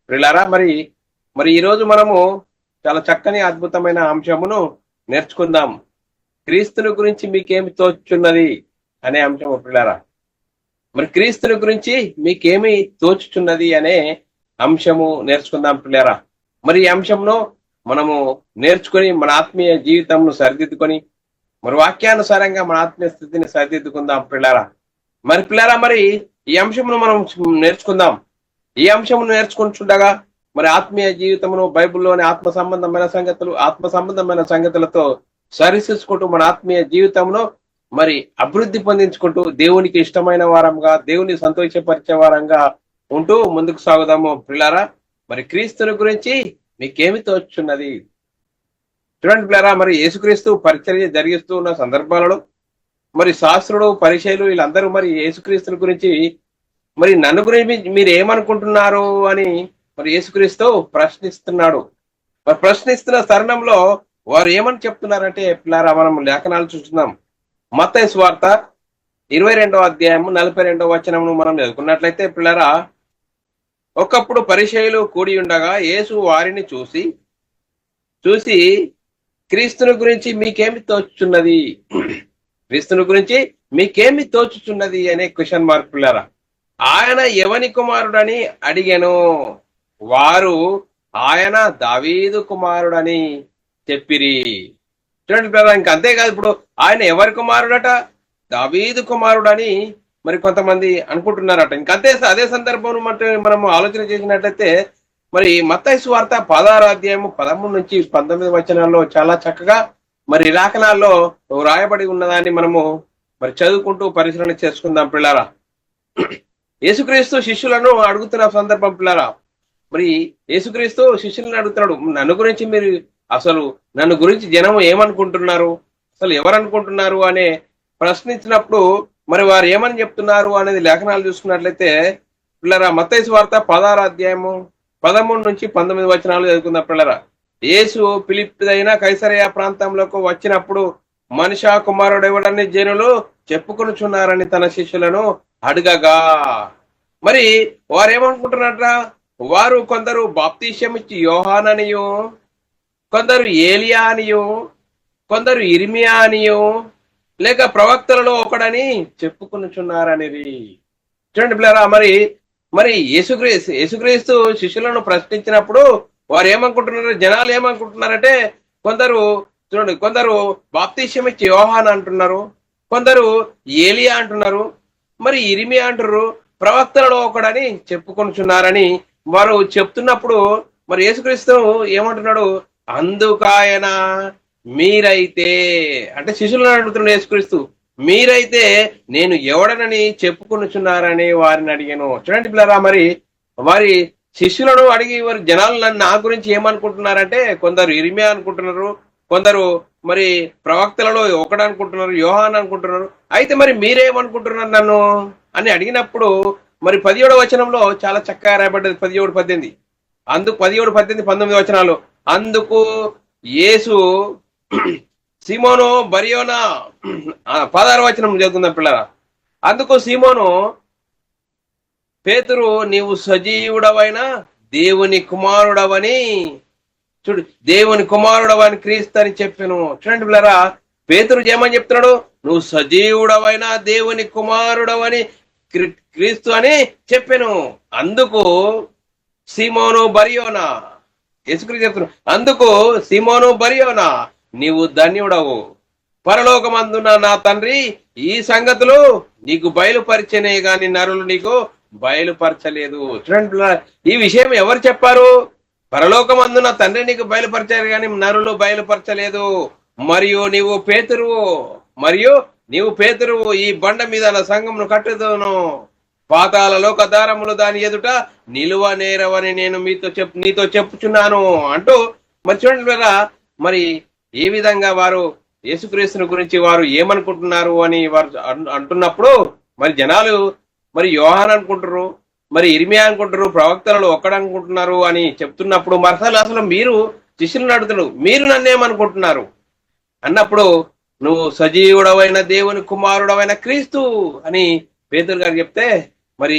ప్రియులారా, మరి మరి ఈరోజు మనము చాలా చక్కని అద్భుతమైన అంశమును నేర్చుకుందాం. క్రీస్తుని గురించి మీకేమి తోచుచున్నది అనే అంశము. ప్రియులారా, మరి క్రీస్తుని గురించి మీకేమి తోచుచున్నది అనే అంశము నేర్చుకుందాం. ప్రియులారా, మరి ఈ అంశంలో మనము నేర్చుకొని మన ఆత్మీయ జీవితంను సరిదిద్దుకొని మరి వాక్యానుసారంగా మన ఆత్మీయ స్థితిని సరిదిద్దుకుందాం. ప్రియులారా, మరి ఈ అంశమును మనం నేర్చుకుందాం. ఈ అంశమును నేర్చుకుంటుండగా మరి ఆత్మీయ జీవితమును బైబిల్లోని ఆత్మ సంబంధమైన సంగతులతో సరిచూసుకుంటూ మన ఆత్మీయ జీవితంలో మరి అభివృద్ధి పొందించుకుంటూ దేవునికి ఇష్టమైన వారంగా, దేవుని సంతోషపరిచే వారంగా ఉంటూ ముందుకు సాగుదాము. ప్రియులారా, మరి క్రీస్తుని గురించి మీకేమి తోచున్నది? చూడండి ప్రియులారా, మరి యేసుక్రీస్తు పరిచర్య జరిగిస్తూ ఉన్న సందర్భాలలో మరి శాస్త్రుడు, పరిచయులు వీళ్ళందరూ మరి యేసుక్రీస్తుని గురించి మరి నన్ను గురించి మీరు ఏమనుకుంటున్నారు అని మరి యేసుక్రీస్తు ప్రశ్నిస్తున్నాడు. మరి ప్రశ్నిస్తున్న తరుణంలో వారు ఏమని చెప్తున్నారంటే, పిల్లారా, మనం లేఖనాలు చూస్తున్నాం. మత్తయి సువార్త 22వ అధ్యాయము 42వ వచనమును మనం చదువుకున్నట్లయితే, పిల్లారా, ఒకప్పుడు పరిచయులు కూడి ఉండగా యేసు వారిని చూసి క్రీస్తుని గురించి మీకేమి తోచుచున్నది, క్రీస్తుని గురించి మీకేమి తోచుచున్నది అనే క్వశ్చన్ మార్క్. పిల్లారా, ఆయన ఎవని కుమారుడని అడిగాను. వారు ఆయన దావీదు కుమారుడని చెప్పిరి. చూడండి పిల్లరా, ఇంక అంతేకాదు, ఇప్పుడు ఆయన ఎవరి కుమారుడట? దావీదు కుమారుడని మరి కొంతమంది అనుకుంటున్నారట. ఇంకంతే. అదే సందర్భం మనము ఆలోచన చేసినట్లయితే మరి మత్తయి సువార్త 16వ అధ్యాయము 13 నుంచి 19 వచనాల్లో చాలా చక్కగా మరి లేఖనాల్లో రాయబడి ఉన్నదాన్ని మనము మరి చదువుకుంటూ పరిశీలన చేసుకుందాం. పిల్లారా, యేసుక్రీస్తు శిష్యులను అడుగుతున్న సందర్భం. పిల్లారా, మరి యేసుక్రీస్తు శిష్యులను అడుగుతున్నాడు, నన్ను గురించి జనం ఏమనుకుంటున్నారు, అసలు ఎవరు అనుకుంటున్నారు అనే ప్రశ్నించినప్పుడు మరి వారు ఏమని చెప్తున్నారు అనేది లేఖనాలు చూసుకున్నట్లయితే, పిల్లరా, మత్తయి సువార్త 16వ అధ్యాయము 13 నుంచి 19 వచనాలు చదువుకుందాం. పిల్లరా, యేసు ఫిలిప్పైన కైసరయ ప్రాంతంలోకి వచ్చినప్పుడు మనిషి కుమారుడు ఎవడని జనులు చెప్పుకొనుచున్నారని తన శిష్యులను అడగగా, మరి వారు ఏమనుకుంటున్నారట? వారు కొందరు బాప్తిస్యం ఇచ్చి యోహాననియో, కొందరు ఏలియా అనియో, కొందరు ఇర్మియా అనియో, లేక ప్రవక్తలలో ఒకడని చెప్పుకొనుచున్నారనిది. చూడండి పిల్లరా, మరి యేసుక్రీస్తు శిష్యులను ప్రశ్నించినప్పుడు వారు ఏమనుకుంటున్నారు? జనాలు ఏమనుకుంటున్నారంటే, కొందరు బాప్తిస్యం ఇచ్చి యోహాన్ అంటున్నారు, కొందరు ఏలియా అంటున్నారు, మరి ఇర్మియా అంటున్నారు, ప్రవక్తలలో ఒకడని చెప్పుకొనుచున్నారని వారు చెప్తున్నప్పుడు మరి యేసుక్రీస్తు ఏమంటున్నాడు? అందుకాయన మీరైతే, అంటే శిష్యులను అడుగుతున్నాడు యేసుక్రీస్తు, మీరైతే నేను ఎవడనని చెప్పుకొనుచున్నారని వారిని అడిగాను. చూడండి పిల్లరా, వారి శిష్యులను అడిగి వారి జనాలు నా గురించి ఏమనుకుంటున్నారంటే, కొందరు ఇర్మియా అనుకుంటున్నారు, కొందరు మరి ప్రవక్తలలో ఒకడు అనుకుంటున్నారు, యోహాన్ అనుకుంటున్నారు. అయితే మరి మీరేమనుకుంటున్నారు నన్ను అని అడిగినప్పుడు మరి 17వ వచనంలో చాలా చక్కగా రాయబడ్డది. 17, 18 అందుకు 17, 18, 19 వచనాలు. అందుకు యేసు సీమోను బరియోనా, 16వ వచనం చదువుకుందాం పిల్లరా. అందుకు సీమోను పేతురు, నీవు సజీవుడవైన దేవుని కుమారుడవని, చూడు, దేవుని కుమారుడవని క్రీస్తు అని చెప్పాను. చూడండి పిల్లరా, పేతురు ఏమని చెప్తున్నాడు? నువ్వు సజీవుడవైన దేవుని కుమారుడవని క్రీస్తు అని చెప్పాను. అందుకు సీమోను బరియోనా, యేసుక్రీస్తు చెప్తున్నాడు, అందుకు సీమోను బరియోనా, నీవు ధన్యుడవు, పరలోకమందున నా తండ్రి ఈ సంగతులు నీకు బయలుపరిచనే గాని నరులు నీకు బయలుపరచలేదు. చూడండి, ఈ విషయం ఎవరు చెప్పారు? పరలోకమందున తండ్రి నీకు బయలుపరిచారు కానీ నరులు బయలుపరచలేదు. మరియు నీవు పేతురువు ఈ బండ మీద నా సంఘమును కట్టుదును, పాతాల లోక దారములు దాని ఎదుట నిలువ నేరవని నేను నీతో చెప్పుచున్నాను అంటూ మరి చూడండి, మరి ఏ విధంగా వారు యేసుక్రీస్తుని గురించి వారు ఏమనుకుంటున్నారు అని వారు అంటున్నప్పుడు మరి జనాలు మరి యోహాన్ అనుకుంటారు, మరి ఇర్మియా అనుకుంటారు, ప్రవక్తలలో ఒక్కడనుకుంటున్నారు అని చెప్తున్నప్పుడు అసలు మీరు శిష్యులను అడుగుతారు, మీరు నన్నేమనుకుంటున్నారు అన్నప్పుడు, నువ్వు సజీవుడవైన దేవుని కుమారుడవైన క్రీస్తు అని పేతురు గారు చెప్తే మరి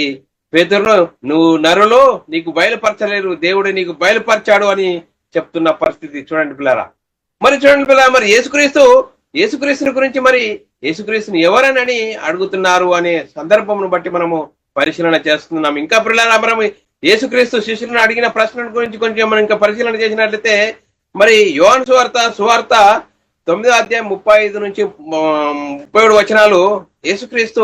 పేతురును, నువ్వు నరులు నీకు బయలుపరచలేరు, దేవుడు నీకు బయలుపరిచాడు అని చెప్తున్న పరిస్థితి చూడండి పిల్లరా. మరి చూడండి పిల్లరా, మరి యేసుక్రీస్తుని గురించి మరి యేసుక్రీస్తుని ఎవరనని అడుగుతున్నారు అనే సందర్భమును బట్టి మనము పరిశీలన చేస్తున్నాం. ఇంకా పిల్లరా, మనం యేసుక్రీస్తు శిష్యులను అడిగిన ప్రశ్నల గురించి కొంచెం మనం ఇంకా పరిశీలన చేసినట్లయితే, మరి యోహాను సువార్త 9వ అధ్యాయం 35 నుంచి 37 వచనాలు యేసుక్రీస్తు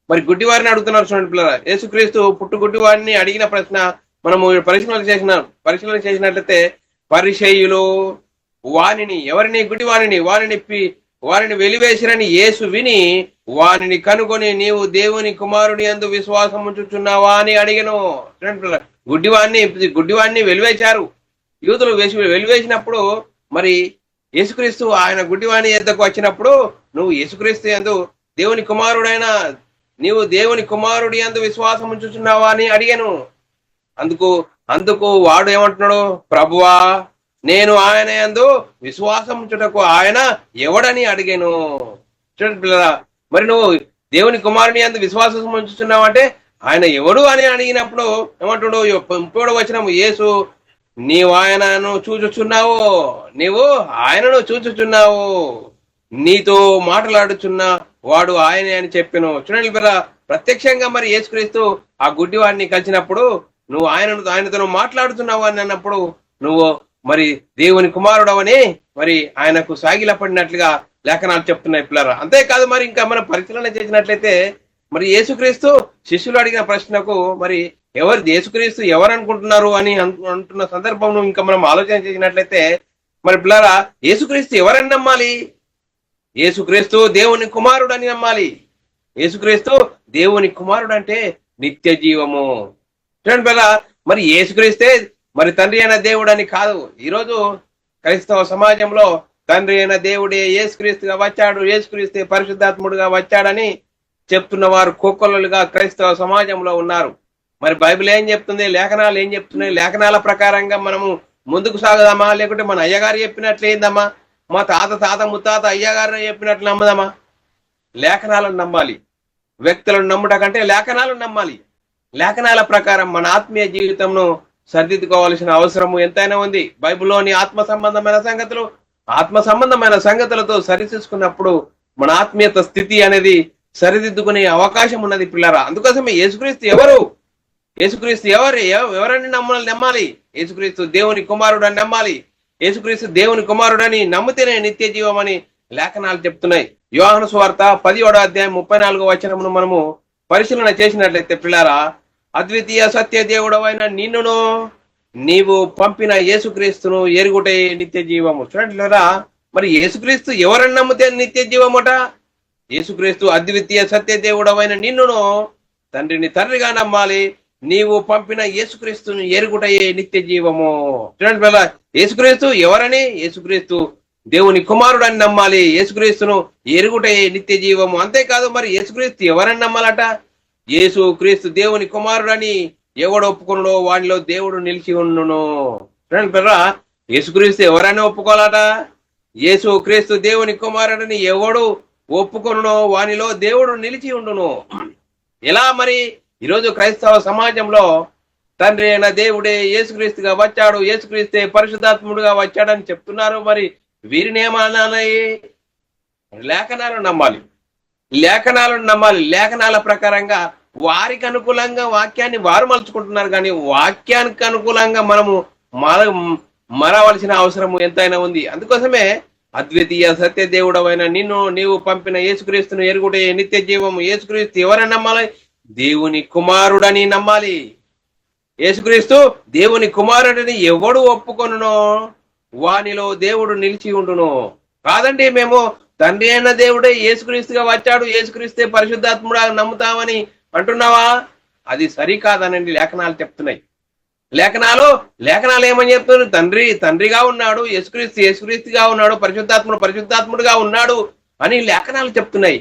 మరి గుడ్డివారిని అడుగుతున్నారు చూడండి పిల్లరా. యేసుక్రీస్తు పుట్టు గుడ్డివారిని అడిగిన ప్రశ్న మనము పరిశీలన చేసినట్లయితే, పరిసయ్యులు ఎవరిని గుడ్డివారిని వారిని వెలివేసిరని యేసు విని వారిని కనుగొని, నీవు దేవుని కుమారుని యందు విశ్వాసం ఉంచుచున్నావా అని అడిగను. గుడ్డివాడిని వెలివేశారు యూదులు. వెలివేసినప్పుడు మరి యేసుక్రీస్తు ఆయన గుడ్డివాణి ఎద్దకు వచ్చినప్పుడు, నువ్వు యేసుక్రీస్తు యందు నీవు దేవుని కుమారుడి యందు విశ్వాసం ఉంచుచున్నావా అని అడిగాను. అందుకు వాడు ఏమంటున్నాడు, ప్రభువా నేను ఆయన యందు విశ్వాసం ఉంచుటకు ఆయన ఎవడని అడిగాను. చూడండి పిల్లరా, మరి నువ్వు దేవుని కుమారుని యందు విశ్వాసం ఉంచుతున్నావు అంటే ఆయన ఎవడు అని అడిగినప్పుడు ఏమంటున్నాడు, 30వ వచనం, యేసు నీవు ఆయనను చూచుచున్నావు, నీతో మాట్లాడుచున్న వాడు ఆయనే అని చెప్పాను. చూడండి పిల్లరా, ప్రత్యక్షంగా మరి యేసుక్రీస్తు ఆ గుడ్డివాడిని కలిసినప్పుడు, నువ్వు ఆయనతో మాట్లాడుతున్నావు అని అన్నప్పుడు నువ్వు మరి దేవుని కుమారుడవని మరి ఆయనకు సాగిలపడినట్లుగా లేఖనాలు చెప్తున్నాయి పిల్లరా. అంతేకాదు, మరి ఇంకా మనం పరిశీలన చేసినట్లయితే, మరి యేసుక్రీస్తు శిష్యులు అడిగిన ప్రశ్నకు మరి యేసుక్రీస్తు ఎవరు అనుకుంటున్నారు అని అంటున్న సందర్భం ఇంకా మనం ఆలోచన చేసినట్లయితే, మరి పిల్లరా, యేసుక్రీస్తు ఎవరని నమ్మాలి? యేసుక్రీస్తు దేవుని కుమారుడు అని నమ్మాలి. యేసుక్రీస్తు దేవుని కుమారుడు అంటే నిత్య జీవము. చూడండి పిల్ల, మరి యేసుక్రీస్తే మరి తండ్రి అయిన దేవుడు అని కాదు. ఈరోజు క్రైస్తవ సమాజంలో తండ్రి అయిన దేవుడే యేసుక్రీస్తుగా వచ్చాడు, యేసుక్రీస్తే పరిశుద్ధాత్ముడుగా వచ్చాడని చెప్తున్న వారు కోకొల్లలుగా క్రైస్తవ సమాజంలో ఉన్నారు. మరి బైబిల్ ఏం చెప్తుంది, లేఖనాలు ఏం చెప్తున్నాయి? లేఖనాల ప్రకారంగా మనము ముందుకు సాగుదామా, లేకుంటే మన అయ్యగారు చెప్పినట్లు ఏందమ్మా, మా తాత ముత్తాత అయ్యగారు చెప్పినట్లు నమ్మదమ్మా? లేఖనాలను నమ్మాలి. వ్యక్తులను నమ్ముట కంటే లేఖనాలను నమ్మాలి. లేఖనాల ప్రకారం మన ఆత్మీయ జీవితంను సరిదిద్దుకోవాల్సిన అవసరము ఎంతైనా ఉంది. బైబిల్లోని ఆత్మ సంబంధమైన సంగతులతో సరిచూసుకున్నప్పుడు మన ఆత్మీయత స్థితి అనేది సరిదిద్దుకునే అవకాశం ఉన్నది పిల్లరా. అందుకోసమే యేసుక్రీస్తు ఎవరని నమ్మాలి? యేసుక్రీస్తు దేవుని కుమారుడు అని నమ్మాలి. యేసుక్రీస్తు దేవుని కుమారుడని నమ్మితేనే నిత్య జీవం అని లేఖనాలు చెప్తున్నాయి. యోహాను సువార్త 10వ అధ్యాయం 34వ వచనమును మనము పరిశీలన చేసినట్లయితే పిల్లరా, అద్వితీయ సత్య దేవుడవైన నిన్నును నీవు పంపిన యేసుక్రీస్తును ఎరుగుటే నిత్య జీవము. చూడండి పిల్లరా, మరి యేసుక్రీస్తు ఎవరని నమ్మితే నిత్య జీవముట? యేసుక్రీస్తు అద్వితీయ సత్య దేవుడవైన నిన్నును తండ్రిని తండ్రిగా నమ్మాలి. నీవు పంపిన యేసుక్రీస్తును ఎరుగుటయే నిత్య జీవము. చూడండి పిల్ల, యేసుక్రీస్తు ఎవరని? యేసుక్రీస్తు దేవుని కుమారుడు అని నమ్మాలి. యేసుక్రీస్తును ఎరుగుటయే నిత్య జీవము. అంతేకాదు, మరి యేసుక్రీస్తు ఎవరని నమ్మాలట? యేసుక్రీస్తు దేవుని కుమారుడని ఎవడు ఒప్పుకున్నాడో వాడిలో దేవుడు నిలిచి ఉండును. చూడండి పిల్ల, యేసుక్రీస్తు ఎవరని ఒప్పుకోవాలట? యేసుక్రీస్తు దేవుని కుమారుడని ఎవడు ఒప్పుకొనునో వానిలో దేవుడు నిలిచి ఉండును. ఎలా మరి ఈరోజు క్రైస్తవ సమాజంలో తండ్రి అయిన దేవుడే యేసుక్రీస్తుగా వచ్చాడు, యేసుక్రీస్తే పరిశుద్ధాత్ముడుగా వచ్చాడని చెప్తున్నారు. మరి వీరిని ఏమనాలి? లేఖనాలను నమ్మాలి. లేఖనాల ప్రకారంగా వారికి అనుకూలంగా వాక్యాన్ని వారు మలుచుకుంటున్నారు, కానీ వాక్యానికి అనుకూలంగా మనము మారవలసిన అవసరం ఎంతైనా ఉంది. అందుకోసమే అద్వితీయ సత్య దేవుడవైన నీవు పంపిన యేసుక్రీస్తును ఎరుగుటే నిత్య జీవము. యేసుక్రీస్తు ఎవరని నమ్మాలి? దేవుని కుమారుడని నమ్మాలి. యేసుక్రీస్తు దేవుని కుమారుడని ఎవడు ఒప్పుకొనునో వానిలో దేవుడు నిలిచి ఉండును. కాదండి, మేము తండ్రి అయిన దేవుడే యేసుక్రీస్తుగా వచ్చాడు, యేసుక్రీస్తే పరిశుద్ధాత్ముడా నమ్ముతామని అంటున్నావా? అది సరికాదనండి లేఖనాలు చెప్తున్నాయి. లేఖనాలు ఏమని చెప్తున్నారు? తండ్రిగా ఉన్నాడు, యేసుక్రీస్తుగా ఉన్నాడు, పరిశుద్ధాత్ముడుగా ఉన్నాడు అని లేఖనాలు చెప్తున్నాయి.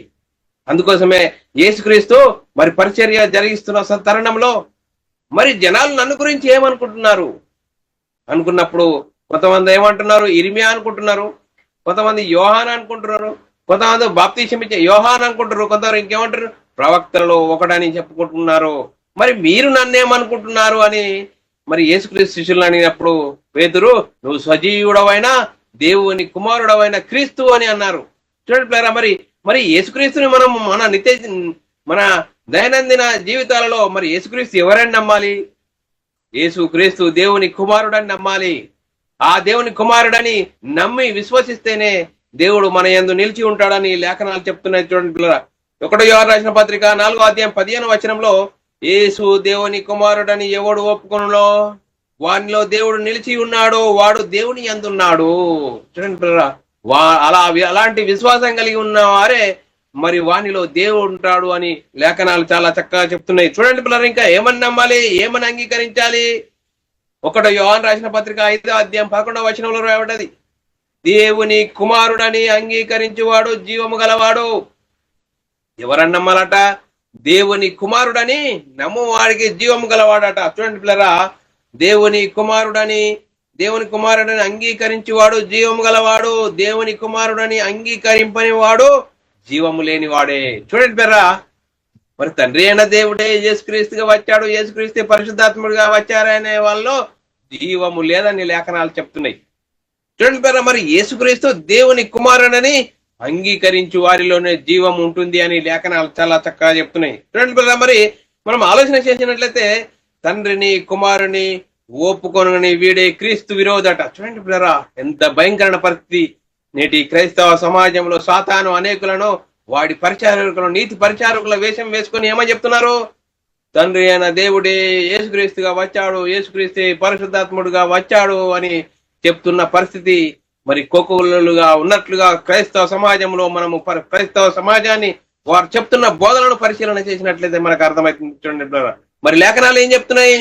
అందుకోసమే యేసుక్రీస్తు మరి పరిచర్య జరిగిస్తున్న తరుణంలో మరి జనాలు నన్ను గురించి ఏమనుకుంటున్నారు అనుకున్నప్పుడు కొంతమంది ఏమంటున్నారు? ఇర్మియా అనుకుంటున్నారు, కొంతమంది యోహాన్ అనుకుంటున్నారు, కొంతమంది బాప్తీసం ఇచ్చే యోహాన్ అనుకుంటారు, కొంతమంది ఇంకేమంటారు? ప్రవక్తలలో ఒకడని చెప్పుకుంటున్నారు. మరి మీరు నన్నేమనుకుంటున్నారు అని మరి యేసుక్రీస్తు శిష్యులను అడిగినప్పుడు పేతురు, నువ్వు సజీవుడవైన దేవుని కుమారుడవైన క్రీస్తు అని అన్నారు. చూడండి ప్లేరా, మరి మరి యేసుక్రీస్తుని మనం మన దైనందిన జీవితాలలో మరి యేసుక్రీస్తు ఎవరని నమ్మాలి? యేసుక్రీస్తు దేవుని కుమారుడని నమ్మాలి. ఆ దేవుని కుమారుడని నమ్మి విశ్వసిస్తేనే దేవుడు మన యందు నిలిచి ఉంటాడని లేఖనాలు చెప్తున్నాయి. చూడండి పిల్లరా, 1 యోహాను రాసిన పత్రిక 4వ అధ్యాయం 15వ వచనంలో, యేసు దేవుని కుమారుడని ఎవడు ఒప్పుకొనులో వానిలో దేవుడు నిలిచి ఉన్నాడో వాడు దేవుని యందున్నాడు. చూడండి పిల్లరా, అలాంటి విశ్వాసం కలిగి ఉన్న వారే మరి వానిలో దేవుడు ఉంటాడు అని లేఖనాలు చాలా చక్కగా చెప్తున్నాయి. చూడండి పిల్లరా, ఇంకా ఏమని నమ్మాలి, ఏమని అంగీకరించాలి? 1 యోహాను రాసిన పత్రిక 5వ అధ్యాయం 11వ వచనంలో రాయబడ్డది, దేవుని కుమారుడని అంగీకరించువాడు జీవము గలవాడు. ఎవరని నమ్మాలట? దేవుని కుమారుడని నమ్మువాడికి జీవము గలవాడట. చూడండి పిల్లరా, దేవుని కుమారుడని అంగీకరించేవాడు జీవము గలవాడు, దేవుని కుమారుడని అంగీకరింపని వాడు జీవము లేనివాడే. చూడండి పిల్లరా, మరి తండ్రి అయిన దేవుడే యేసుక్రీస్తుగా వచ్చాడు, యేసుక్రీస్తు పరిశుద్ధాత్ముడిగా వచ్చారనే వాళ్ళు జీవము లేదని లేఖనాలు చెప్తున్నాయి. చూడండి పిల్లరా, మరి యేసుక్రీస్తు దేవుని కుమారుడని అంగీకరించు వారిలోనే జీవం ఉంటుంది అని లేఖనాలు చాలా చక్కగా చెప్తున్నాయి. చూడండి పిల్లరా, మరి మనం ఆలోచన చేసినట్లయితే తండ్రిని కుమారుని ఒప్పుకొనని వీడే క్రీస్తు విరోధట. చూడండి పిల్లరా, ఎంత భయంకరమైన పరిస్థితి. నేటి క్రైస్తవ సమాజంలో సాతాను అనేకులను వాడి పరిచారకులను నీతి పరిచారకుల వేషం వేసుకొని ఏమని చెప్తున్నారు? తండ్రి అయిన దేవుడే యేసుక్రీస్తుగా వచ్చాడు, యేసుక్రీస్తు పరిశుద్ధాత్ముడుగా వచ్చాడు అని చెప్తున్న పరిస్థితి మరి కోకొల్లుగా ఉన్నట్లుగా క్రైస్తవ సమాజంలో మనము క్రైస్తవ సమాజాన్ని వారు చెప్తున్న బోధనను పరిశీలన చేసినట్లయితే మనకు అర్థమవుతుంది. చూడండి మరి లేఖనాలు ఏం చెప్తున్నాయి?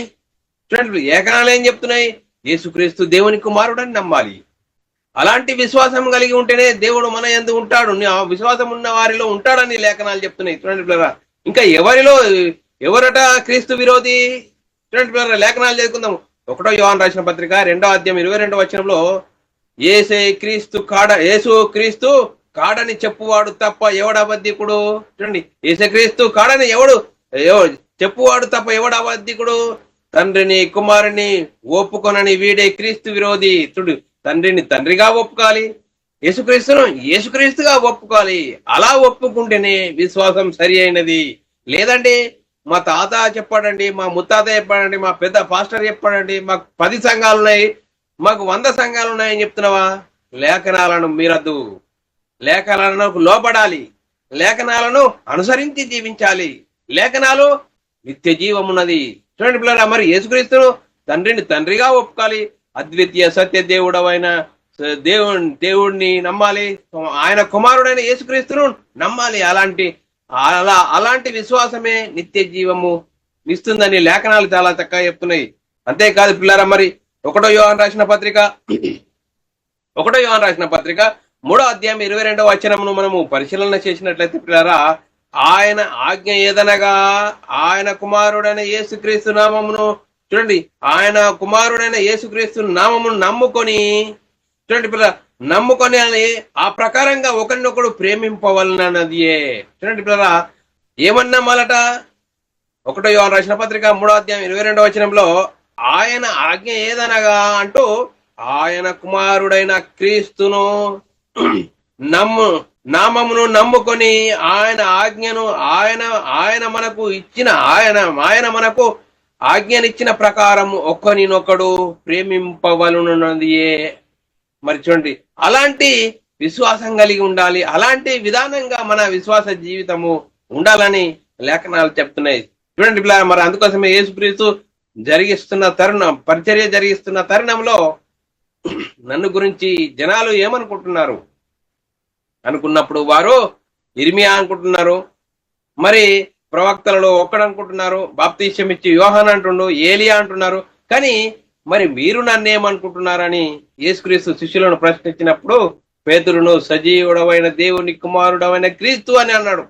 చూడండి, లేఖనాలు ఏం చెప్తున్నాయి? యేసుక్రీస్తు దేవుని కుమారుడని నమ్మాలి. అలాంటి విశ్వాసం కలిగి ఉంటేనే దేవుడు మన యందు ఉంటాడు, విశ్వాసం ఉన్న వారిలో ఉంటాడని లేఖనాలు చెప్తున్నాయి. చూడండి పిల్లరా, ఇంకా ఎవరట క్రీస్తు విరోధి? చూడండి పిల్లరా, లేఖనాలు చదువుకుందాం. 1 యోహాను రాసిన పత్రిక 2వ అధ్యాయం 22వ వచనంలో, యేసు క్రీస్తు కాడని చెప్పువాడు తప్ప ఎవడబద్ధికుడు. చూడండి, యేసుక్రీస్తు కాడని చెప్పువాడు తప్ప ఎవడబద్ధికుడు? తండ్రిని కుమారుని ఒప్పుకొనని వీడే క్రీస్తు విరోధి. చూడు, తండ్రిని తండ్రిగా ఒప్పుకోవాలి, యేసుక్రీస్తును యేసుక్రీస్తుగా ఒప్పుకోవాలి. అలా ఒప్పుకుంటేనే విశ్వాసం సరి అయినది. లేదండి మా తాత చెప్పాడండి, మా ముత్తాత చెప్పాడండి, మా పెద్ద పాస్టర్ చెప్పాడండి, మాకు 10 సంఘాలు ఉన్నాయి, మాకు 100 సంఘాలు ఉన్నాయని చెప్తున్నావా? లేఖనాలను మీరద్దు, లేఖనాలకు లోబడాలి, లేఖనాలను అనుసరించి జీవించాలి. లేఖనాలు నిత్య జీవమున్నది. చూడండి పిల్లరా, మరి యేసుక్రీస్తును తండ్రిని తండ్రిగా ఒప్పుకోవాలి, అద్వితీయ సత్య దేవుడవైన దేవుడిని నమ్మాలి, ఆయన కుమారుడైన యేసుక్రీస్తును నమ్మాలి. అలాంటి విశ్వాసమే నిత్య జీవము ఇస్తుందని లేఖనాలు చాలా చక్కగా చెప్తున్నాయి. అంతేకాదు పిల్లరా, మరి 1 యోహాను రాసిన పత్రిక 3వ అధ్యాయం 22వ వచనమును మనము పరిశీలన చేసినట్లయితే పిల్లరా, ఆయన ఆజ్ఞ ఏదనగా ఆయన కుమారుడైన యేసుక్రీస్తు నామమును, చూడండి, ఆయన కుమారుడైన యేసుక్రీస్తు నామమును నమ్ముకొని, చూడండి పిల్ల, నమ్ముకొని అని ఆ ప్రకారంగా ఒకరినొకడు ప్రేమింపవలనన్నదియే. చూడండి పిల్లరా, ఏమన్నా మొదట 1 యోహాను రాసిన పత్రిక 3వ అధ్యాయం 22వ వచనంలో ఆయన ఆజ్ఞ ఏదనగా అంటూ ఆయన కుమారుడైన క్రీస్తును నామమును నమ్ముకొని ఆయన ఆజ్ఞను ఆయన మనకు ఆజ్ఞనిచ్చిన ప్రకారం ఒక్కనినొకడు ప్రేమింపవలనన్నదియే. మరి చూడండి, అలాంటి విశ్వాసం కలిగి ఉండాలి, అలాంటి విధానంగా మన విశ్వాస జీవితము ఉండాలని లేఖనాలు చెప్తున్నాయి. చూడండి పిల్ల, మరి అందుకోసమే యేసుక్రీస్తు పరిచర్య జరిగిస్తున్న తరుణంలో నన్ను గురించి జనాలు ఏమనుకుంటున్నారు అనుకున్నప్పుడు వారు ఇర్మియా అనుకుంటున్నారు, మరి ప్రవక్తలలో ఒక్కడు అనుకుంటున్నారు, బాప్తిస్యం ఇచ్చి యోహాను అంటుండు, ఏలియా అంటున్నారు. కానీ మరి మీరు నన్నేమనుకుంటున్నారని యేసుక్రీస్తు శిష్యులను ప్రశ్నించినప్పుడు పేతురును సజీవుడవైన దేవుని కుమారుడవైన క్రీస్తు అని అన్నాడు.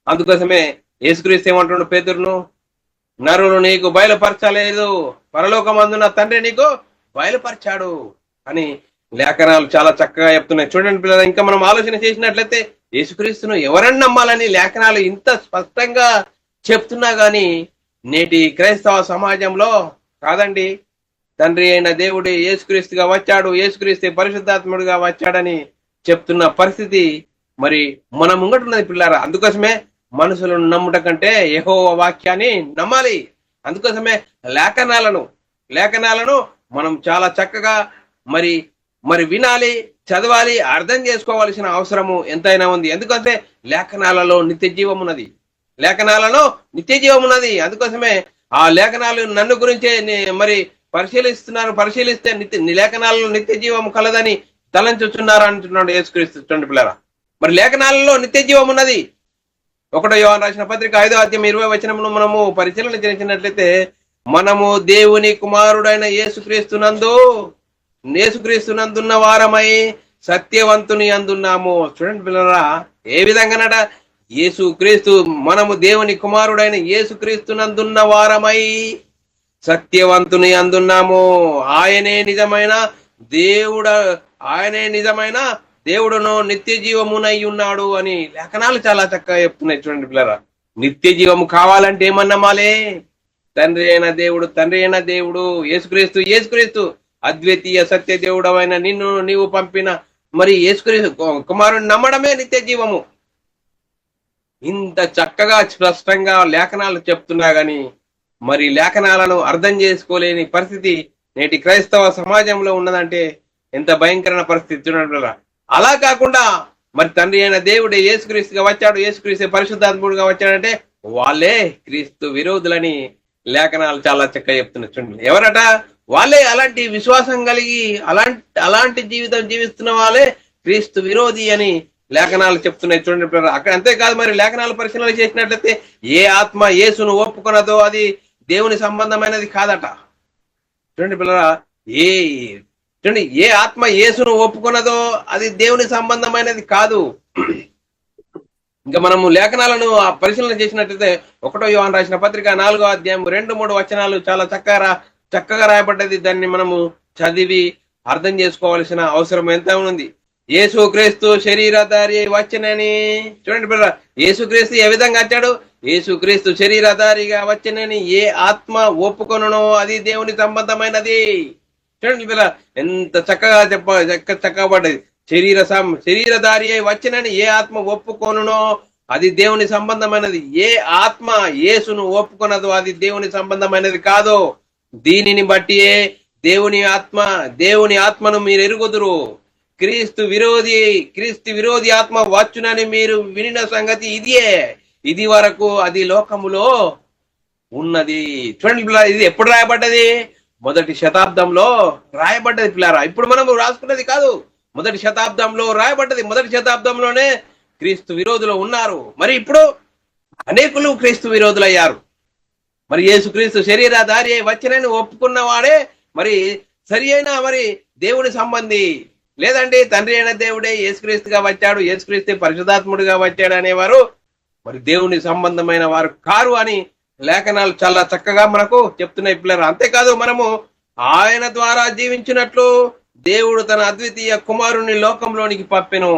అందుకోసమే యేసుక్రీస్తు ఏమంటున్నాడు పేతురును, నరులు నీకు బయలుపరచలేదు, పరలోకమందున తండ్రి నీకు బయలుపరిచాడు అని లేఖనాలు చాలా చక్కగా చెప్తున్నాయి. చూడండి పిల్లలు, ఇంకా మనం ఆలోచన చేసినట్లయితే యేసుక్రీస్తును ఎవరని నమ్మాలని లేఖనాలు ఇంత స్పష్టంగా చెప్తున్నా గాని నేటి క్రైస్తవ సమాజంలో కాదండి, తండ్రి అయిన దేవుడు యేసుక్రీస్తుగా వచ్చాడు, యేసుక్రీస్తు పరిశుద్ధాత్ముడిగా వచ్చాడని చెప్తున్న పరిస్థితి మరి మన ముంగటున్నది పిల్లారా. అందుకోసమే మనుషులను నమ్ముట కంటే యెహోవా వాక్యాన్ని నమ్మాలి. అందుకోసమే లేఖనాలను మనం చాలా చక్కగా మరి మరి వినాలి, చదవాలి, అర్థం చేసుకోవాల్సిన అవసరము ఎంతైనా ఉంది. ఎందుకంటే లేఖనాలలో నిత్య జీవం ఉన్నది. అందుకోసమే ఆ లేఖనాలు నన్ను గురించే మరి పరిశీలిస్తే లేఖనాలలో నిత్య జీవం కలదని తలంచుచున్నారు అంటున్నాడు యేసుక్రీస్తు. చూడండి పిల్లరా, మరి లేఖనాలలో నిత్య జీవం ఉన్నది. 1 యోహాను రాసిన పత్రిక 5వ అధ్యాయం 20వ వచనమును మనము పరిశీలన చేసినట్లయితే, మనము దేవుని కుమారుడైన యేసుక్రీస్తునందున్న వారమై సత్యవంతుని అందున్నాము. చూడండి పిల్లరా, ఏ విధంగానట యేసుక్రీస్తు, మనము దేవుని కుమారుడైన యేసుక్రీస్తునందున్న వారమై సత్యవంతుని అందున్నాము. ఆయనే నిజమైన దేవుడును నిత్య జీవమునై ఉన్నాడు అని లేఖనాలు చాలా చక్కగా చెప్తున్నాయి. చూడండి పిల్లరా, నిత్య జీవము కావాలంటే ఏమన్నమాలే? తండ్రి అయిన దేవుడు యేసుక్రీస్తు అద్వితీయ సత్య దేవుడవైన నీవు పంపిన మరి యేసుక్రీస్తు కుమారుని నమ్మడమే నిత్య జీవము. ఇంత చక్కగా స్పష్టంగా లేఖనాలు చెప్తున్నా గాని మరి లేఖనాలను అర్థం చేసుకోలేని పరిస్థితి నేటి క్రైస్తవ సమాజంలో ఉన్నదంటే ఎంత భయంకరమైన పరిస్థితి. చూడండి, అలా కాకుండా మరి తండ్రి అయిన దేవుడే యేసుక్రీస్తుగా వచ్చాడు, యేసుక్రీస్తు పరిశుద్ధాత్ముడుగా వచ్చాడంటే వాళ్ళే క్రీస్తు విరోధులని లేఖనాలు చాలా చక్కగా చెప్తున్నారు. చూడండి, ఎవరట? వాళ్ళే అలాంటి విశ్వాసం కలిగి అలాంటి జీవితం జీవిస్తున్న వాళ్ళే క్రీస్తు విరోధి అని లేఖనాలు చెప్తున్నాయి. చూడండి పిల్లరా, అక్కడ అంతేకాదు, మరి లేఖనాలు పరిశీలన చేసినట్లయితే ఏ ఆత్మ యేసును ఒప్పుకొనదో అది దేవుని సంబంధమైనది కాదట. చూడండి పిల్లరా, ఏ ఆత్మ యేసును ఒప్పుకొనదో అది దేవుని సంబంధమైనది కాదు. ఇంకా మనము లేఖనాలను పరిశీలన చేసినట్లయితే 1 యోహాను రాసిన పత్రిక 4వ అధ్యాయం 2-3 వచనాలు చాలా చక్కగా రాయబడ్డది. దాన్ని మనము చదివి అర్థం చేసుకోవాల్సిన అవసరం ఎంత ఉంది. యేసుక్రీస్తు శరీరధారి వచ్చనని, చూడండి పిల్లరా, యేసుక్రీస్తు ఏ విధంగా వచ్చాడు? యేసుక్రీస్తు శరీరధారిగా వచ్చనని ఏ ఆత్మ ఒప్పుకొనునో అది దేవుని సంబంధమైనది. చూడండి పిల్లరా, ఎంత చక్కగా పడ్డది. శరీరధారి అయి వచ్చినని ఏ ఆత్మ ఒప్పుకొనునో అది దేవుని సంబంధమైనది. ఏ ఆత్మ యేసును ఒప్పుకొనదో అది దేవుని సంబంధమైనది కాదు. దీనిని బట్టియే దేవుని ఆత్మను మీరు ఎరుగుదురు. క్రీస్తు విరోధి ఆత్మ వచ్చునని మీరు వినిన సంగతి ఇది వరకు అది లోకములో ఉన్నది. చూడండి పిల్లరా, ఇది ఎప్పుడు రాయబడ్డది? 1వ శతాబ్దంలో రాయబడ్డది పిల్లారా. ఇప్పుడు మనం రాసుకున్నది కాదు, 1వ శతాబ్దంలో రాయబడ్డది. 1వ శతాబ్దంలోనే క్రీస్తు విరోధులు ఉన్నారు. మరి ఇప్పుడు అనేకులు క్రీస్తు విరోధులయ్యారు. మరి యేసుక్రీస్తు శరీరధారి అయి వచ్చినని ఒప్పుకున్న వాడే మరి సరి అయిన మరి దేవుని సంబంధి. లేదండి, తండ్రి అయిన దేవుడే యేసుక్రీస్తుగా వచ్చాడు, యేసుక్రీస్తు పరిశుద్ధాత్ముడిగా వచ్చాడు అనేవారు మరి దేవుని సంబంధమైన వారు కారు అని లేఖనాలు చాలా చక్కగా మనకు చెప్తున్నాయి పిల్లలు. అంతేకాదు, మనము ఆయన ద్వారా జీవించినట్లు దేవుడు తన అద్వితీయ కుమారుని లోకంలోనికి పంపెను.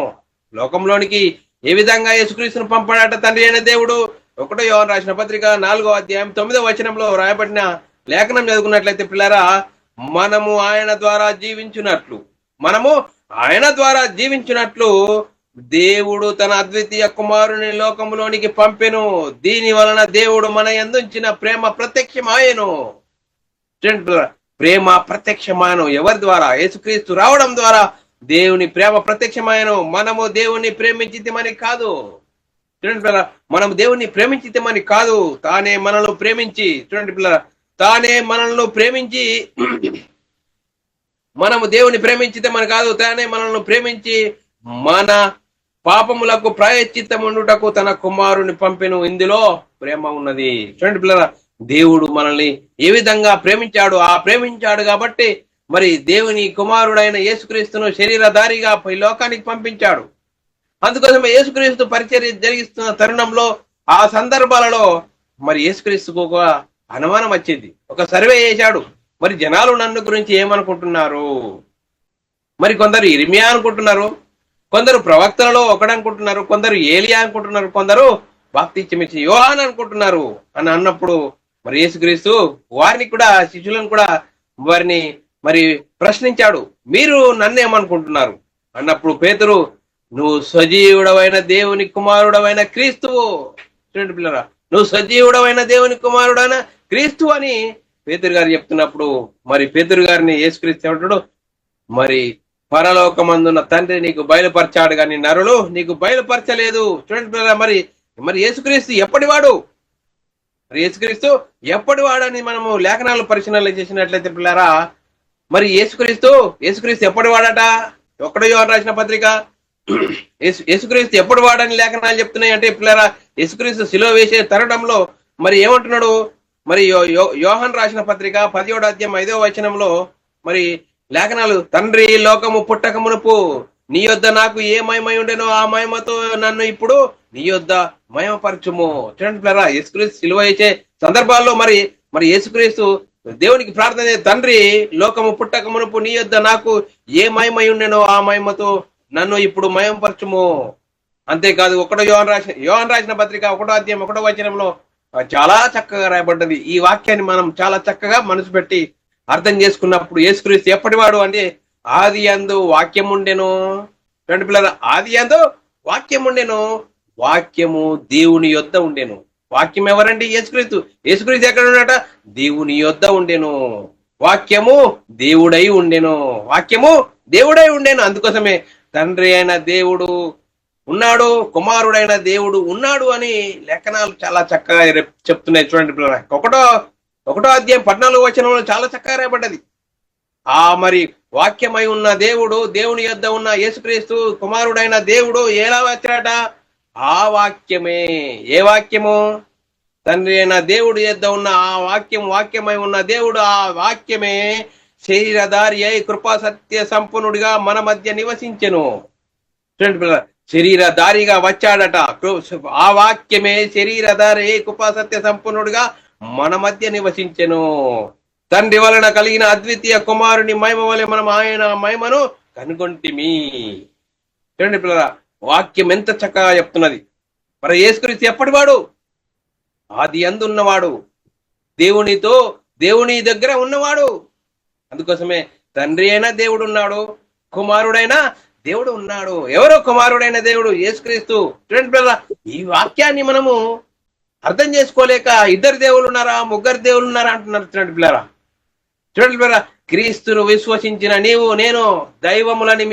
లోకంలోనికి ఏ విధంగా యేసుక్రీస్తును పంపాడట తండ్రి అయిన దేవుడు? 1 యోహాను రాసిన పత్రిక 4వ అధ్యాయం 9వ వచనంలో రాయబడిన లేఖనం చదువుకున్నట్లయితే పిల్లరా, మనము ఆయన ద్వారా జీవించినట్లు దేవుడు తన అద్వితీయ కుమారుని లోకంలోనికి పంపెను. దీని వలన దేవుడు మన యందుంచిన ప్రేమ ప్రత్యక్షమాయెను. ప్రేమ ప్రత్యక్షమాయను ఎవరి ద్వారా? యేసుక్రీస్తు రావడం ద్వారా దేవుని ప్రేమ ప్రత్యక్షమాయను. మనము దేవుని ప్రేమించితమని కాదు. చూడండి పిల్లరా, మనం దేవుని ప్రేమించితమని కాదు, తానే మనల్ని ప్రేమించి, చూడండి పిల్లరా, మనము దేవుని ప్రేమించితమని కాదు, తానే మనల్ని ప్రేమించి మన పాపములకు ప్రాయశ్చిత్తముండుటకు తన కుమారుని పంపెను. ఇందులో ప్రేమ ఉన్నది. చూడండి పిల్లరా, దేవుడు మనల్ని ఏ విధంగా ప్రేమించాడు కాబట్టి మరి దేవుని కుమారుడైన యేసుక్రీస్తును శరీరధారిగా ఈ లోకానికి పంపించాడు. అందుకోసమే యేసుక్రీస్తు పరిచర్య జరిగిస్తున్న తరుణంలో ఆ సందర్భాలలో మరి యేసుక్రీస్తుకు ఒక అనుమానం వచ్చింది. ఒక సర్వే చేశాడు. మరి జనాలు నన్ను గురించి ఏమనుకుంటున్నారు? మరి కొందరు ఇర్మియా అనుకుంటున్నారు, కొందరు ప్రవక్తలలో ఒకడనుకుంటున్నారు, కొందరు ఏలియా అనుకుంటున్నారు, కొందరు బాప్తిస్మం ఇచ్చే యోహాను అనుకుంటున్నారు అని అన్నప్పుడు మరి యేసుక్రీస్తు వారిని కూడా, శిష్యులను కూడా వారిని మరి ప్రశ్నించాడు, మీరు నన్ను ఏమనుకుంటున్నారు అన్నప్పుడు పేతురు, నువ్వు సజీవుడవైన దేవుని కుమారుడవైన క్రీస్తువు. చూడండి పిల్లరా, నువ్వు సజీవుడవైన దేవుని కుమారుడైన క్రీస్తు అని పేతురు గారు చెప్తున్నప్పుడు, మరి పేతురు గారిని యేసుక్రీస్తు ఏమంటాడు, మరి పరలోకమందున్న తండ్రి నీకు బయలుపరిచాడు కానీ నరులు నీకు బయలుపరచలేదు. చూడండి పిల్లరా, మరి మరి యేసుక్రీస్తు ఎప్పటివాడు, మరి యేసుక్రీస్తు ఎప్పటివాడని మనము లేఖనాలు పరిశీలన చేసినట్లయితే పిల్లరా, మరి యేసుక్రీస్తు ఎప్పటి వాడట? 1 యోహాను రాసిన పత్రిక యేసుక్రీస్తు ఎప్పుడు వాడని లేఖనాలు చెప్తున్నాయి అంటే పిల్లరా, యేసుక్రీస్తు శిలువ వేసే తరుణంలో మరి ఏమంటున్నాడు? మరి యోహాను రాసిన పత్రిక 17వ అధ్యాయం 5వ వచనంలో మరి లేఖనాలు, తండ్రి లోకము పుట్టక మునుపు నీ యొద్ద నాకు ఏ మహిమ ఉండేనో ఆ మహిమతో నన్ను ఇప్పుడు నీ యొద్ద మహిమపరచుము. చూడండి పిల్లరా, యేసుక్రీస్తు శిలువ వేసే సందర్భాల్లో మరి యేసుక్రీస్తు దేవునికి ప్రార్థన, తండ్రి లోకము పుట్టక మునుపు నీ యొద్ద నాకు ఏ మహిమ ఉండేనో ఆ మహిమతో నన్ను ఇప్పుడు మయంపరచుము. అంతేకాదు 1 యోహాను రాసిన పత్రిక 1వ అధ్యాయం 1వ వచనంలో చాలా చక్కగా రాయబడ్డది. ఈ వాక్యాన్ని మనం చాలా చక్కగా మనసు పెట్టి అర్థం చేసుకున్నప్పుడు, యేసుక్రీస్తు ఎప్పటివాడు అంటే ఆది యందు వాక్యం ఉండెను. రెండు పిల్లల, ఆది యందు వాక్యం ఉండెను, వాక్యము దేవుని యొద్ద ఉండెను. వాక్యం ఎవరండి? యేసుక్రీస్తు. యేసుక్రీస్తు ఎక్కడ ఉన్నట? దేవుని యొద్ద ఉండెను. వాక్యము దేవుడై ఉండెను, వాక్యము దేవుడై ఉండెను. అందుకోసమే తండ్రి అయిన దేవుడు ఉన్నాడు, కుమారుడైన దేవుడు ఉన్నాడు అని లేఖనాలు చాలా చక్కగా చెప్తున్నాయి. చూడండి పిల్లల, 1వ అధ్యాయం 14వ వచనంలో చాలా చక్కగా రాయబడ్డది. మరి వాక్యమై ఉన్న దేవుడు, దేవుని యొద్ద ఉన్న యేసుక్రీస్తు కుమారుడైన దేవుడు ఎలా వచ్చాడట? ఆ వాక్యమే. ఏ వాక్యము? తండ్రి అయిన దేవుడు యొద్ద ఉన్న ఆ వాక్యమై ఉన్న దేవుడు, ఆ వాక్యమే శరీరధారి అయి కృపా సత్య సంపన్నుడిగా మన మధ్య నివసించెను. చూడండి పిల్లల, శరీరధారిగా వచ్చాడట. ఆ వాక్యమే శరీరధారి అయి కృపా సత్య సంపన్నుడిగా మన మధ్య నివసించెను. తండ్రి వలన కలిగిన అద్వితీయ కుమారుని మహిమ వలె మనం ఆయన మహిమను కనుగొంటిమి. చూడండి పిల్లల, వాక్యం ఎంత చక్కగా చెప్తున్నది. మరి యేసుక్రీస్తు ఎప్పటివాడు? ఆది యందు ఉన్నవాడు, దేవుని దగ్గర ఉన్నవాడు. అందుకోసమే తండ్రి అయిన దేవుడు ఉన్నాడు, కుమారుడైన దేవుడు ఉన్నాడు. ఎవరో కుమారుడైన దేవుడు? యేసుక్రీస్తు. చూడండి పిల్లల, ఈ వాక్యాన్ని మనము అర్థం చేసుకోలేక ఇద్దరు దేవుళ్ళు ఉన్నారా, ముగ్గురు దేవుళ్ళు ఉన్నారా అంటున్నారు. చూడండి పిల్లరా, చూడండి పిల్లరా, క్రీస్తును విశ్వసించిన నీవు నేను దైవములని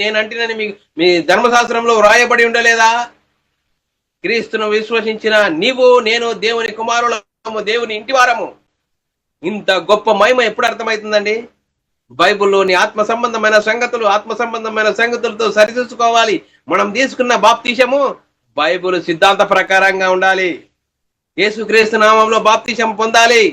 నేనంటినని మీ ధర్మశాస్త్రంలో వ్రాయబడి ఉండలేదా? క్రీస్తును విశ్వసించిన నీవు నేను దేవుని కుమారులము, దేవుని ఇంటివారము. ఇంత గొప్ప మహిమ ఎప్పుడు అర్థమవుతుందండి? బైబిల్లోని ఆత్మ సంబంధమైన సంగతులతో సరిచూసుకోవాలి. మనం తీసుకున్న బాప్తీసము బైబిల్ సిద్ధాంత ప్రకారంగా ఉండాలి. యేసుక్రీస్తు నామంలో బాప్తీసం పొందాలి.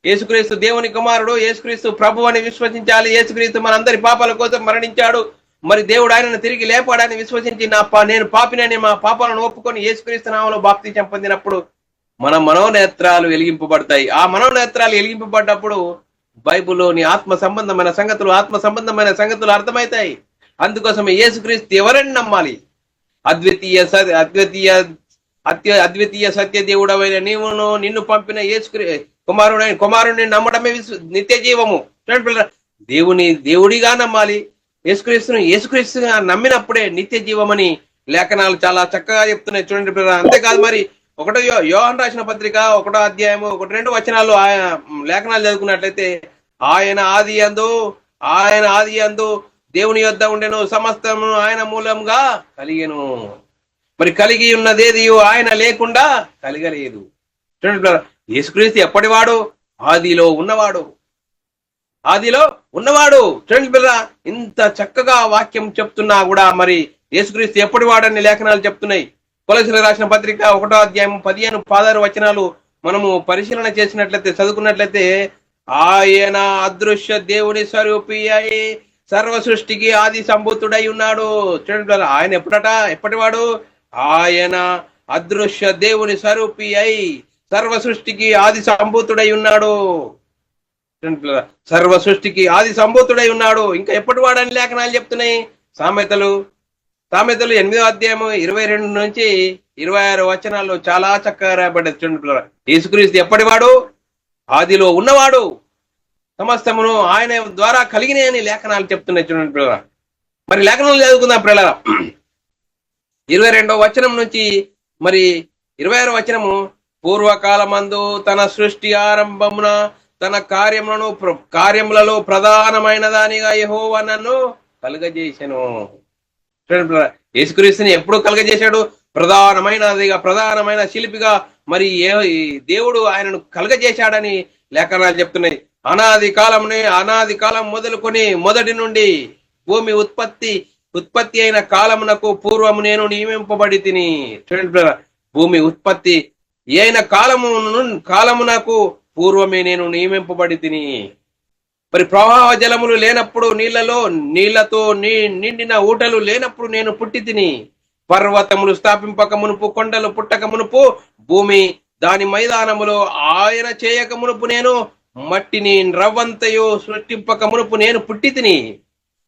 యేసుక్రీస్తు దేవుని కుమారుడు, యేసుక్రీస్తు ప్రభు అని విశ్వసించాలి. యేసుక్రీస్తు మనందరి పాపాల కోసం మరణించాడు, మరి దేవుడు ఆయనను తిరిగి లేపాడని విశ్వసించి నేను పాపినని మా పాపాలను ఒప్పుకొని యేసుక్రీస్తు నామంలో బాప్తీసం పొందినప్పుడు మన మనోనేత్రాలు వెలిగింపబడతాయి. ఆ మనోనేత్రాలు వెలిగింపబడ్డప్పుడు బైబిల్లోని ఆత్మ సంబంధమైన సంగతులు అర్థమవుతాయి. అందుకోసమే యేసుక్రీస్తు ఎవరని నమ్మాలి? అద్వితీయ సత్య దేవుడవైన నీవును నిన్ను పంపిన కుమారుడిని నమ్మడమే నిత్య జీవము. దేవుడిగా నమ్మాలి. యేసుక్రీస్తుగా నమ్మినప్పుడే నిత్య జీవమని లేఖనాలు చాలా చక్కగా చెప్తున్నాయి. చూడండి పిల్లలు, అంతేకాదు మరి 1 యోహాను రాసిన పత్రిక 1వ అధ్యాయము 1-2 వచనాలు లేఖనాలు చదువుకున్నట్లయితే, ఆయన ఆది యందు దేవుని యొద్ద ఉండెను, సమస్తము ఆయన మూలంగా కలిగెను, మరి కలిగి ఉన్నదేది ఆయన లేకుండా కలగలేదు. చూడండి, యేసుక్రీస్తు ఎప్పటివాడు? ఆదిలో ఉన్నవాడు. చూడండి పిల్లరా, ఇంత చక్కగా వాక్యం చెప్తున్నా కూడా మరి యేసుక్రీస్తు ఎప్పటివాడని లేఖనాలు చెప్తున్నాయి. కొలస్సీయులకు రాసిన పత్రిక 1వ అధ్యాయం 15-16 వచనాలు మనము పరిశీలన చేసినట్లయితే, చదువుకున్నట్లయితే, ఆయన అదృశ్య దేవుని స్వరూపి అయి సర్వ సృష్టికి ఆది సంభూతుడై ఉన్నాడు. చూడండి, ఆయన ఎప్పటివాడు? ఆయన అదృశ్య దేవుని స్వరూపి అయి సర్వ సృష్టికి ఆది సంభూతుడై ఉన్నాడు. సర్వ సృష్టికి ఆది సంభూతుడై ఉన్నాడు. ఇంకా ఎప్పటివాడని లేఖనాలు చెప్తున్నాయి. సామెతలు 8వ అధ్యాయము 22-26 వచనాల్లో చాలా చక్కగా రాయబడ్డది. చూడండి, యేసుక్రీస్తు ఎప్పటివాడు? ఆదిలో ఉన్నవాడు, సమస్తమును ఆయన ద్వారా కలిగినాయి అని లేఖనాలు చెప్తున్నాయి. చూడండి పిల్లరా, మరి లేఖనాలు చదువుకుందాం పిల్లరా. 22వ వచనం నుంచి మరి 26వ వచనము, పూర్వకాలమందు తన సృష్టి ఆరంభమున తన కార్యములలో ప్రధానమైన దానిగా యెహోవా నన్ను కలుగజేసెను. యేసుక్రీస్తుని ఎప్పుడు కలుగజేశాడు? ప్రధానమైన శిల్పిగా మరి దేవుడు ఆయనను కలుగజేశాడని లేఖనాలు చెప్తున్నాయి. అనాది కాలం మొదలుకొని మొదటి నుండి భూమి ఉత్పత్తి అయిన కాలమునకు పూర్వము నేను నియమింపబడి తిని. చూడండి, భూమి ఉత్పత్తి అయిన కాలమునకు పూర్వమే నేను నియమింపబడి తిని. మరి ప్రవాహ జలములు లేనప్పుడు, నీళ్లతో నిండిన ఊటలు లేనప్పుడు నేను పుట్టి తిని. పర్వతములు స్థాపింపక మునుపు, కొండలు పుట్టక మునుపు, భూమి దాని మైదానములో ఆయన చేయక మునుపు, నేను మట్టిని రవ్వంతయో సృష్టింపక మునుపు నేను పుట్టి తిని.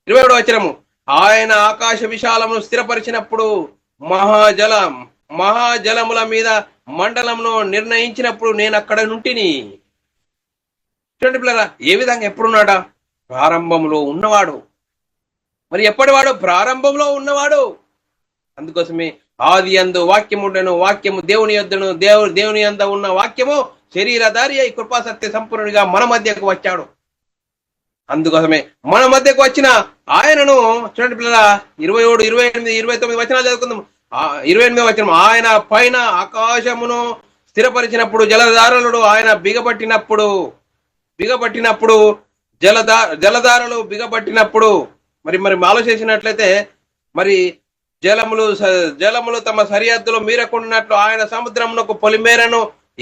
27వ వచనము, ఆయన ఆకాశ విశాలమును స్థిరపరిచినప్పుడు, మహాజలముల మీద మండలంలో నిర్ణయించినప్పుడు నేను అక్కడ నుంటిని. చూడండి పిల్లరా, ఏ విధంగా ఎప్పుడున్నాడా? ప్రారంభంలో ఉన్నవాడు. మరి ఎప్పటివాడు? ప్రారంభంలో ఉన్నవాడు. అందుకోసమే ఆది యందు వాక్యముండెను, వాక్యము దేవుని యొద్దను, దేవుని యంద ఉన్న వాక్యము శరీరధారి అయి కృపాసత్య సంపూర్ణుడిగా మన మధ్యకు వచ్చాడు. అందుకోసమే మన మధ్యకు వచ్చిన ఆయనను చూడండి పిల్లరా, 27, 28, 29 వచనాలు చదువుకుందాం. 28వ వచనం, ఆయన పైన ఆకాశమును స్థిరపరిచినప్పుడు, జలధారలు ఆయన బిగపట్టినప్పుడు జలధారలు బిగపట్టినప్పుడు, మరి ఆలోచించినట్లయితే, మరి జలములు తమ సరిహద్దులో మీరకుండినట్లు ఆయన సముద్రమునకు పొలిమేరను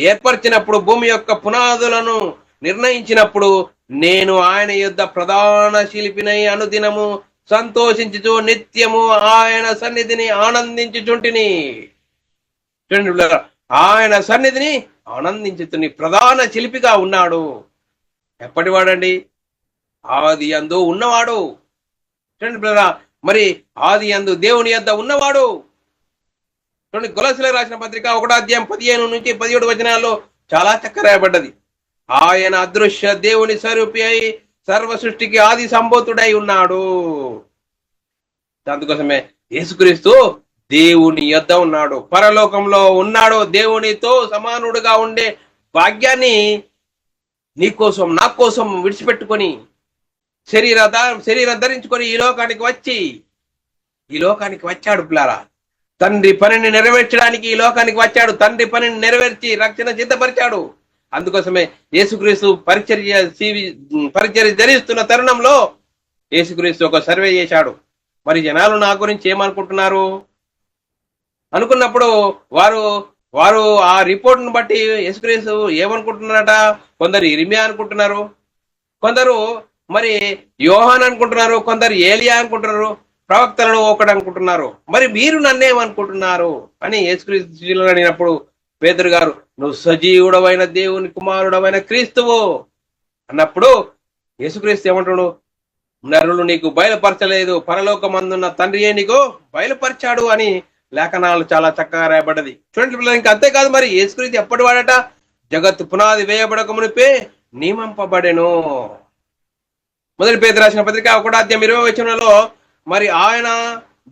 ఏర్పరిచినప్పుడు, భూమి యొక్క పునాదులను నిర్ణయించినప్పుడు, నేను ఆయన యుద్ధ ప్రధాన శిల్పినై అనుదినము సంతోషించుచు నిత్యము ఆయన సన్నిధిని ఆనందించుచుంటిని. ఆయన సన్నిధిని ఆనందించుతుని ప్రధాన శిల్పిగా ఉన్నాడు. ఎప్పటివాడండి? ఆది యందు ఉన్నవాడు. మరి ఆది యందు దేవుని యొద్ద ఉన్నవాడు. చూడండి, కొలస్సీలకు రాసిన పత్రిక 1వ అధ్యాయం 15 నుంచి 17 వచనాల్లో చాలా చక్కగా రాయబడ్డది. ఆయన అదృశ్య దేవుని స్వరూపి అయి సర్వ సృష్టికి ఆది సంభూతుడై ఉన్నాడు. అందుకోసమే యేసుక్రీస్తు దేవుని యొద్ద ఉన్నాడు, పరలోకంలో ఉన్నాడు. దేవునితో సమానుడుగా ఉండే భాగ్యాన్ని నీ కోసం నా కోసం విడిచిపెట్టుకొని శరీరం ధరించుకొని ఈ లోకానికి వచ్చాడు పిల్లారా. తండ్రి పనిని నెరవేర్చడానికి ఈ లోకానికి వచ్చాడు. తండ్రి పనిని నెరవేర్చి రక్షణ సిద్ధపరిచాడు. అందుకోసమే యేసుక్రీస్తు పరిచర్య ధరిస్తున్న తరుణంలో యేసుక్రీస్తు ఒక సర్వే చేశాడు. మరి జనాలు నా గురించి ఏమనుకుంటున్నారు అనుకున్నప్పుడు వారు ఆ రిపోర్ట్ను బట్టి యేసుక్రీస్తు ఏమనుకుంటున్నారట? కొందరు ఇర్మియా అనుకుంటున్నారు, కొందరు మరి యోహాన్ అనుకుంటున్నారు, కొందరు ఏలియా అనుకుంటున్నారు, ప్రవక్తలను ఒకడు అనుకుంటున్నారు. మరి మీరు నన్నేమనుకుంటున్నారు అని యేసుక్రీస్తు శిష్యులను అడిగినప్పుడు పేతురు గారు, నువ్వు సజీవుడమైన దేవుని కుమారుడమైన క్రీస్తువు అన్నప్పుడు యేసుక్రీస్తు ఏమంటాడు? నరులు నీకు బయలుపరచలేదు, పరలోకమందున్న తండ్రియే నీకు బయలుపరిచాడు అని లేఖనాలు చాలా చక్కగా రాయబడ్డది. చూడండి పిల్లలు, ఇంకా అంతేకాదు, మరి యేసుక్రీస్తు ఎప్పటి వాడట? జగత్తు పునాది వేయబడక మునిపే నియమింపబడెను. మొదటి పేతురు రాసిన పత్రిక 1వ అధ్యాయం 20వ వచనంలో, మరి ఆయన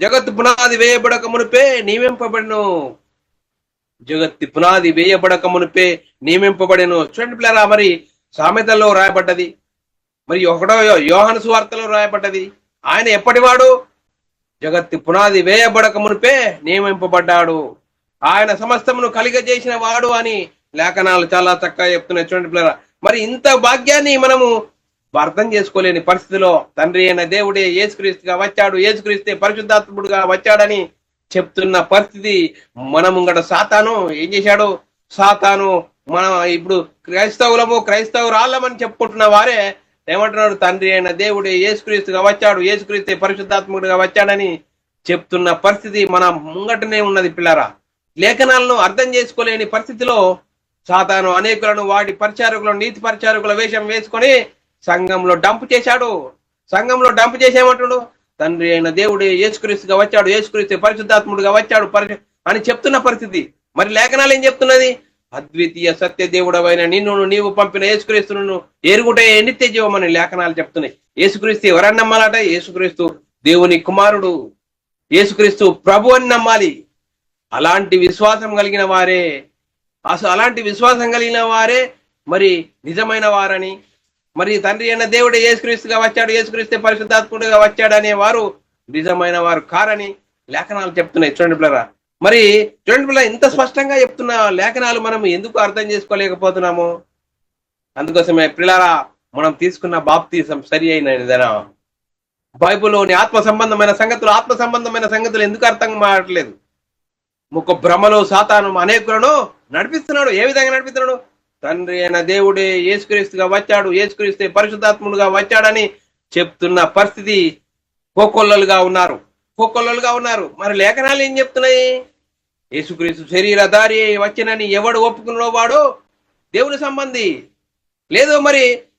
జగత్తు పునాది వేయబడక మునిపే నియమింపబడెను. జగత్తు పునాది వేయబడక మునిపే నియమింపబడెను. చూడండి పిల్లరా, మరి సామెతల్లో రాయబడ్డది, మరి 1వ యోహాను సువార్తలో రాయబడ్డది. ఆయన ఎప్పటివాడు? జగత్తు పునాది వేయబడక మునిపే నియమింపబడ్డాడు. ఆయన సమస్తమును కలిగజేసిన వాడు అని లేఖనాలు చాలా చక్కగా చెప్తున్నాయి. చూడండి పిల్లరా, మరి ఇంత భాగ్యాన్ని మనము అర్థం చేసుకోలేని పరిస్థితిలో తండ్రి అయిన దేవుడే యేసుక్రీస్తుగా వచ్చాడు, యేసుక్రీస్తే పరిశుద్ధాత్ముడుగా వచ్చాడని చెప్తున్న పరిస్థితి మన ముంగట సాతాను ఏం చేశాడు? సాతాను మనం ఇప్పుడు క్రైస్తవురాళ్ళమని చెప్పుకుంటున్న వారే ఏమంటున్నాడు? తండ్రి అయిన దేవుడే యేసుక్రీస్తుగా వచ్చాడు, యేసుక్రీస్తే పరిశుద్ధాత్ముడుగా వచ్చాడని చెప్తున్న పరిస్థితి మన ముంగటనే ఉన్నది పిల్లరా. లేఖనాలను అర్థం చేసుకోలేని పరిస్థితిలో సాతాను అనేకులను వాడి పరిచారకులను, నీతి పరిచారకుల వేషం వేసుకొని సంఘంలో డంపు చేశాడు. సంఘంలో డంపు చేసేమంటాడు? తండ్రి అయిన దేవుడే యేసుక్రీస్తుగా వచ్చాడు, యేసుక్రీస్తు పరిశుద్ధాత్ముడుగా వచ్చాడు అని చెప్తున్న పరిస్థితి. మరి లేఖనాలు ఏం చెప్తున్నది? అద్వితీయ సత్య దేవుడవైన నిన్ను నీవు పంపిన యేసుక్రీస్తును ఎరుగుటే నిత్య జీవమని లేఖనాలు చెప్తున్నాయి. యేసుక్రీస్తు ఎవరని నమ్మాలట? యేసుక్రీస్తు దేవుని కుమారుడు, యేసుక్రీస్తు ప్రభు అని నమ్మాలి. అలాంటి విశ్వాసం కలిగిన వారే మరి నిజమైన వారని, మరి తండ్రి అయిన దేవుడే యేసుక్రీస్తుగా వచ్చాడు, యేసుక్రీస్తే పరిశుద్ధాత్ముడుగా వచ్చాడనే వారు నిజమైన వారు కారని లేఖనాలు చెప్తున్నాయి. చూడండి పిల్లరా, మరి చూడండి పిల్ల, ఇంత స్పష్టంగా చెప్తున్న లేఖనాలు మనం ఎందుకు అర్థం చేసుకోలేకపోతున్నాము? అందుకోసమే పిల్లరా, మనం తీసుకున్న బాప్తిసం సరి అయిన బైబిల్లోని ఆత్మ సంబంధమైన సంగతులు ఎందుకు అర్థం మారట్లేదు? ముఖ భ్రమలో సాతాను అనేకులను నడిపిస్తున్నాడు. ఏ విధంగా నడిపిస్తున్నాడు? తండ్రి అయిన దేవుడే యేసుక్రీస్తుగా వచ్చాడు, యేసుక్రీస్తే పరిశుద్ధాత్ముడుగా వచ్చాడని చెప్తున్న పరిస్థితి కోకొల్లలుగా ఉన్నారు. మరి లేఖనాలు ఏం చెప్తున్నాయి? యేసుక్రీస్తు శరీరధారి వచ్చినని ఎవడు ఒప్పుకున్నో వాడు దేవుని సంబంధి. లేదు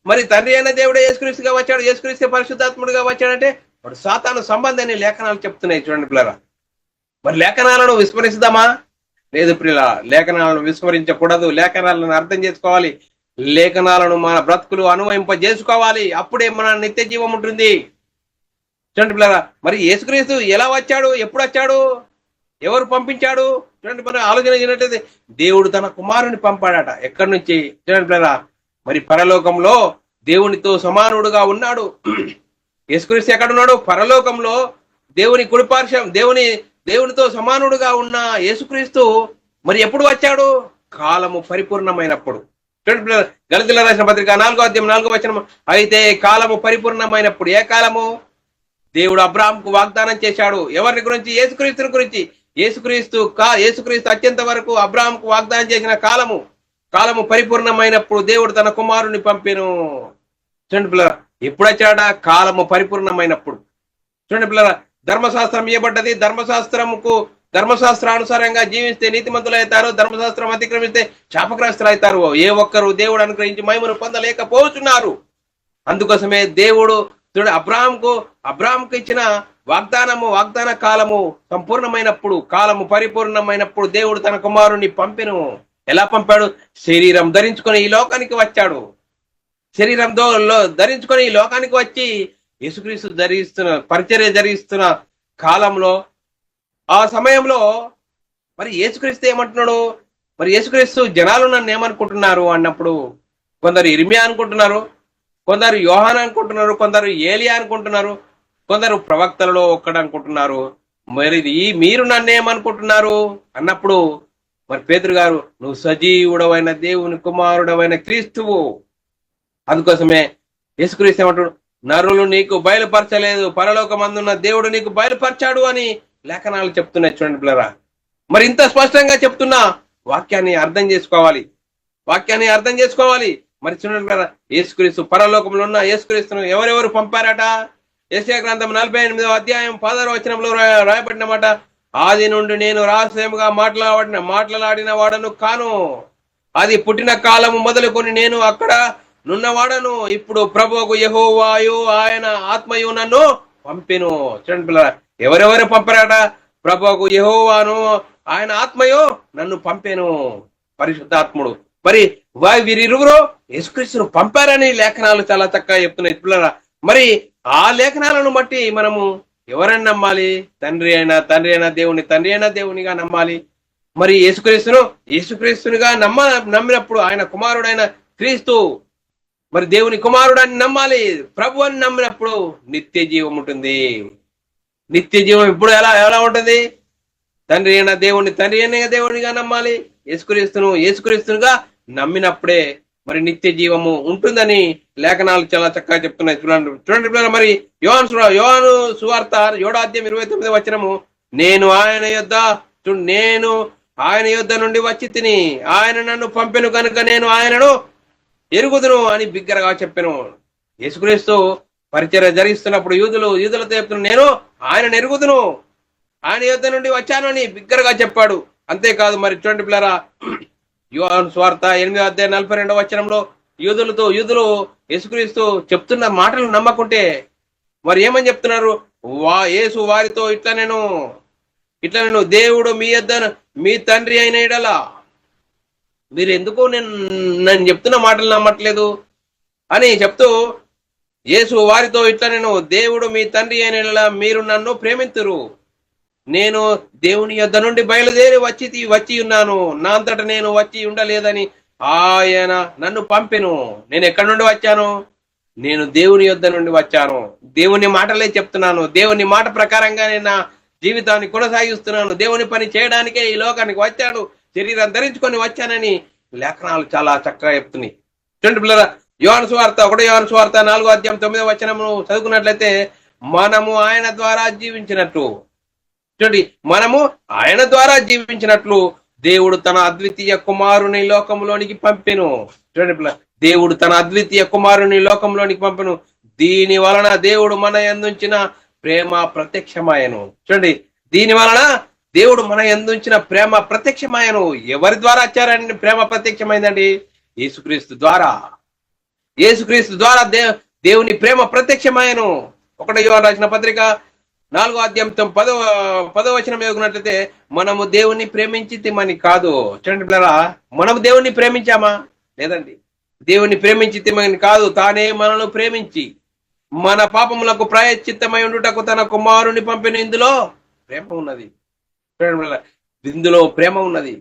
మరి తండ్రి అయిన దేవుడే యేసుక్రీస్తుగా వచ్చాడు, యేసుక్రీస్తే పరిశుద్ధాత్ముడుగా వచ్చాడంటే వాడు సాతాను సంబంధి అని లేఖనాలు చెప్తున్నాయి. చూడండి పిల్లరా, మరి లేఖనాలను విస్మరిస్తామా? లేదు ప్రియుల, లేఖనాలను విస్మరించకూడదు. లేఖనాలను అర్థం చేసుకోవాలి. లేఖనాలను మన బ్రతుకులు అన్వయింపజేసుకోవాలి. అప్పుడే మన నిత్య జీవం ఉంటుంది. చూడండి పిల్లరా, మరి యేసుక్రీస్తు ఎలా వచ్చాడు, ఎప్పుడు వచ్చాడు, ఎవరు పంపించాడు? చూడండి, మరి ఆలోచన చేసినట్లయితే దేవుడు తన కుమారుని పంపాడట. ఎక్కడి నుంచి? చూడండి పిల్లరా, మరి పరలోకంలో దేవునితో సమానుడుగా ఉన్నాడు. యేసుక్రీస్తు ఎక్కడున్నాడు? పరలోకంలో దేవుని కుడిపార్శ్వం, దేవునితో సమానుడుగా ఉన్న యేసుక్రీస్తు మరి ఎప్పుడు వచ్చాడు? కాలము పరిపూర్ణమైనప్పుడు. గలతీయులకు రాసిన పత్రిక 4వ అధ్యాయం 4వ వచనం, అయితే కాలము పరిపూర్ణమైనప్పుడు. ఏ కాలము? దేవుడు అబ్రాహాంకు వాగ్దానం చేశాడు. ఎవరిని గురించి? యేసుక్రీస్తుని గురించి. యేసుక్రీస్తు అత్యంత వరకు అబ్రాహాంకు వాగ్దానం చేసిన కాలము పరిపూర్ణమైనప్పుడు దేవుడు తన కుమారుని పంపెను. చూడండి పిల్లరా, ఎప్పుడు వచ్చాడా? కాలము పరిపూర్ణమైనప్పుడు. చూడండి పిల్లరా, ధర్మశాస్త్రం ఇవ్వబడ్డది. ధర్మశాస్త్రానుసారంగా జీవిస్తే నీతిమంతులు అవుతారు, ధర్మశాస్త్రం అతిక్రమిస్తే శాపగ్రస్తులు అవుతారు. ఏ ఒక్కరు దేవుడు అనుగ్రహించి మహిమను పొందలేకపోతున్నారు. అందుకోసమే దేవుడు చూడండి, అబ్రాహాంకు ఇచ్చిన వాగ్దాన కాలము సంపూర్ణమైనప్పుడు, కాలము పరిపూర్ణమైనప్పుడు దేవుడు తన కుమారుని పంపెను. ఎలా పంపాడు? శరీరం ధరించుకొని ఈ లోకానికి వచ్చాడు. శరీరం ధరించుకొని ఈ లోకానికి వచ్చి యేసుక్రీస్తు పరిచర్య జరిగిస్తున్న కాలంలో, ఆ సమయంలో మరి యేసుక్రీస్తు ఏమంటున్నాడు? మరి యేసుక్రీస్తు జనాలు నన్ను ఏమనుకుంటున్నారు అన్నప్పుడు, కొందరు ఇర్మియా అనుకుంటున్నారు, కొందరు యోహాన్ అనుకుంటున్నారు, కొందరు ఏలియా అనుకుంటున్నారు, కొందరు ప్రవక్తలలో ఒక్కడు అనుకుంటున్నారు. మరి మీరు నన్ను ఏమనుకుంటున్నారు అన్నప్పుడు మరి పేతురు గారు, నువ్వు సజీవుడవైన దేవుని కుమారుడవైన క్రీస్తువు. అందుకోసమే యేసుక్రీస్తు ఏమంటాడు? నరులు నీకు బయలుపరచలేదు, పరలోకమందున్న దేవుడు నీకు బయలుపరచాడు అని లేఖనాలు చెప్తున్నాయి. చూడండి పిల్లరా, మరి ఇంత స్పష్టంగా చెప్తున్నా వాక్యాన్ని అర్థం చేసుకోవాలి. మరి చూడండి పిల్లరా, యేసుక్రీస్తు పరలోకంలో ఉన్న యేసుక్రీస్తును ఎవరెవరు పంపారట? యెషయా గ్రంథం 48వ అధ్యాయం 16వ వచనంలో రాయబడిన మాట, ఆది నుండి నేను రహస్యముగా మాట్లాడిన వాడను కాను, అది పుట్టిన కాలము మొదలుకొని నేను అక్కడ నున్నవాడను, ఇప్పుడు ప్రభువుకు యెహోవాయు ఆయన ఆత్మయు నన్ను పంపెను. చూడండి పిల్లరా, ఎవరెవరు పంపారట? ప్రభువుకు యెహోవాను ఆయన ఆత్మయు నన్ను పంపెను, పరిశుద్ధాత్ముడు. మరి వీరిరువురు యేసుక్రీస్తును పంపారని లేఖనాలు చాలా చక్కగా చెప్తున్నాయి పిల్లరా. మరి ఆ లేఖనాలను బట్టి మనము ఎవరని నమ్మాలి? తండ్రి అయిన దేవునిగా నమ్మాలి. మరి యేసుక్రీస్తునిగా నమ్మినప్పుడు ఆయన కుమారుడైన క్రీస్తు మరి దేవుని కుమారుడని నమ్మాలి. ప్రభు అని నమ్మినప్పుడు నిత్య జీవం ఉంటుంది. నిత్య జీవం ఇప్పుడు ఎలా ఉంటుంది? తండ్రి అయిన దేవునిగా నమ్మాలి. యేసుక్రీస్తునుగా నమ్మినప్పుడే మరి నిత్య జీవము ఉంటుందని లేఖనాలు చాలా చక్కగా చెప్తున్నాయి. చూడండి మరి యోహాను సువార్త 7వ అధ్యాయం 29వ వచనము, నేను ఆయన యొద్ద నుండి వచ్చి తిని ఆయన నన్ను పంపెను కనుక నేను ఆయనను ఎరుగుదును అని బిగ్గరగా చెప్పాను. యేసుక్రీస్తు పరిచర్య జరిగిస్తున్నప్పుడు యూదులతో చెప్తున్నాను, నేను ఆయనను ఎరుగుదును, ఆయన యొద్ద నుండి వచ్చాను అని బిగ్గరగా చెప్పాడు. అంతేకాదు మరి చూడండి పిల్లరా, యోహాను సువార్త 8వ అధ్యాయం 42వ వచనంలో యూదులు యేసుక్రీస్తు చెప్తున్న మాటలు నమ్మకుంటే మరి ఏమని చెప్తున్నారు? యేసు వారితో ఇట్లా నేను దేవుడు మీ తండ్రి అయిన ఎడల మీరు ఎందుకు నేను చెప్తున్న మాటలు నమ్మట్లేదు అని చెప్తూ యేసు వారితో ఇట్లా, నేను దేవుడు మీ తండ్రి అయిన మీరు నన్ను ప్రేమింతురు, నేను దేవుని యొద్ద నుండి బయలుదేరి వచ్చి ఉన్నాను, నా అంతట నేను వచ్చి ఉండలేదని ఆయన నన్ను పంపెను. నేను ఎక్కడి నుండి వచ్చాను? నేను దేవుని యొద్ద నుండి వచ్చాను. దేవుని మాటలే చెప్తున్నాను. దేవుని మాట ప్రకారంగా నేను నా జీవితాన్ని కొనసాగిస్తున్నాను. దేవుని పని చేయడానికే ఈ లోకానికి వచ్చాడు, శరీరం ధరించుకొని వచ్చానని లేఖనాలు చాలా చక్కగా చెప్తున్నాయి. చూడండి పిల్లరా, యోహాను సువార్త 1 యోహాను సువార్త 4వ అధ్యాయం 9వ వచనము చదువుకున్నట్లయితే, మనము ఆయన ద్వారా జీవించినట్లు, చూడండి, మనము ఆయన ద్వారా జీవించినట్లు దేవుడు తన అద్వితీయ కుమారుని లోకంలోనికి పంపెను. చూడండి పిల్ల, దేవుడు తన అద్వితీయ కుమారుని లోకంలోనికి పంపెను, దీని వలన దేవుడు మన యందుంచిన ప్రేమ ప్రత్యక్షమాయను. చూడండి, దీని వలన దేవుడు మన యందుంచిన ప్రేమ ప్రత్యక్షమాయను. ఎవరి ద్వారా వచ్చారండి ప్రేమ ప్రత్యక్షమైందండి? యేసుక్రీస్తు ద్వారా. యేసుక్రీస్తు ద్వారా దేవుని ప్రేమ ప్రత్యక్షమాయను. 1 యోహాను రాసిన పత్రిక 4వ అధ్యాయం 10వ వచనం చదువుకున్నట్లయితే, మనము దేవుణ్ణి ప్రేమించితిమని కాదు. చూడండి పిల్లరా, మనము దేవుణ్ణి ప్రేమించామా? లేదండి. దేవుణ్ణి ప్రేమించితిమని కాదు, తానే మనను ప్రేమించి మన పాపములకు ప్రాయశ్చిత్తమై ఉండుటకు తన కుమారుని పంపిన. ఇందులో ప్రేమ ఉన్నది. చూడండి పిల్లరా, ఇందులో ప్రేమ ఉన్నది.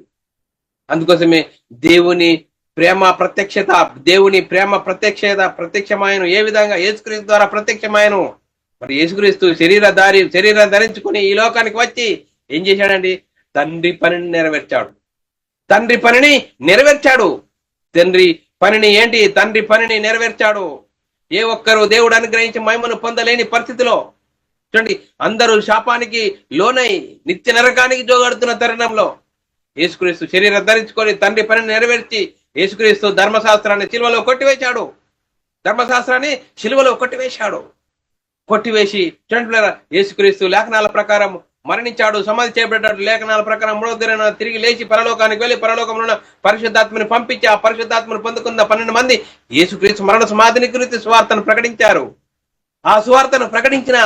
అందుకోసమే దేవుని ప్రేమ ప్రత్యక్షత, దేవుని ప్రేమ ప్రత్యక్షమాయను. ఏ విధంగా? యేసుక్రీస్తు ద్వారా ప్రత్యక్షమాయను. మరి యేసుక్రీస్తు శరీరం ధరించుకుని ఈ లోకానికి వచ్చి ఏం చేశాడండి? తండ్రి పనిని నెరవేర్చాడు. తండ్రి పనిని ఏంటి? తండ్రి పనిని నెరవేర్చాడు. ఏ ఒక్కరు దేవుడు అనుగ్రహించి మహిమను పొందలేని పరిస్థితిలో, చూడండి, అందరూ శాపానికి లోనై నిత్య నరకానికి జోగడుతున్న తరుణంలో యేసుక్రీస్తు శరీరం ధరించుకొని తండ్రి పనిని నెరవేర్చి యేసుక్రీస్తు ధర్మశాస్త్రాన్ని శిలువలో కొట్టివేశాడు. కొట్టివేసి చూడండి, యేసుక్రీస్తు లేఖనాల ప్రకారం మరణించాడు, సమాధి చేయబడ్డాడు. లేఖనాల ప్రకారం 3వ దినాన తిరిగి లేచి పరలోకానికి వెళ్ళి పరలోకంలో పరిశుద్ధాత్మని పంపించి ఆ పరిశుద్ధాత్మను పొందుకున్న 12 మంది యేసుక్రీస్తు మరణ సమాధిని గురించి సువార్తను ప్రకటించారు. ఆ సువార్తను ప్రకటించిన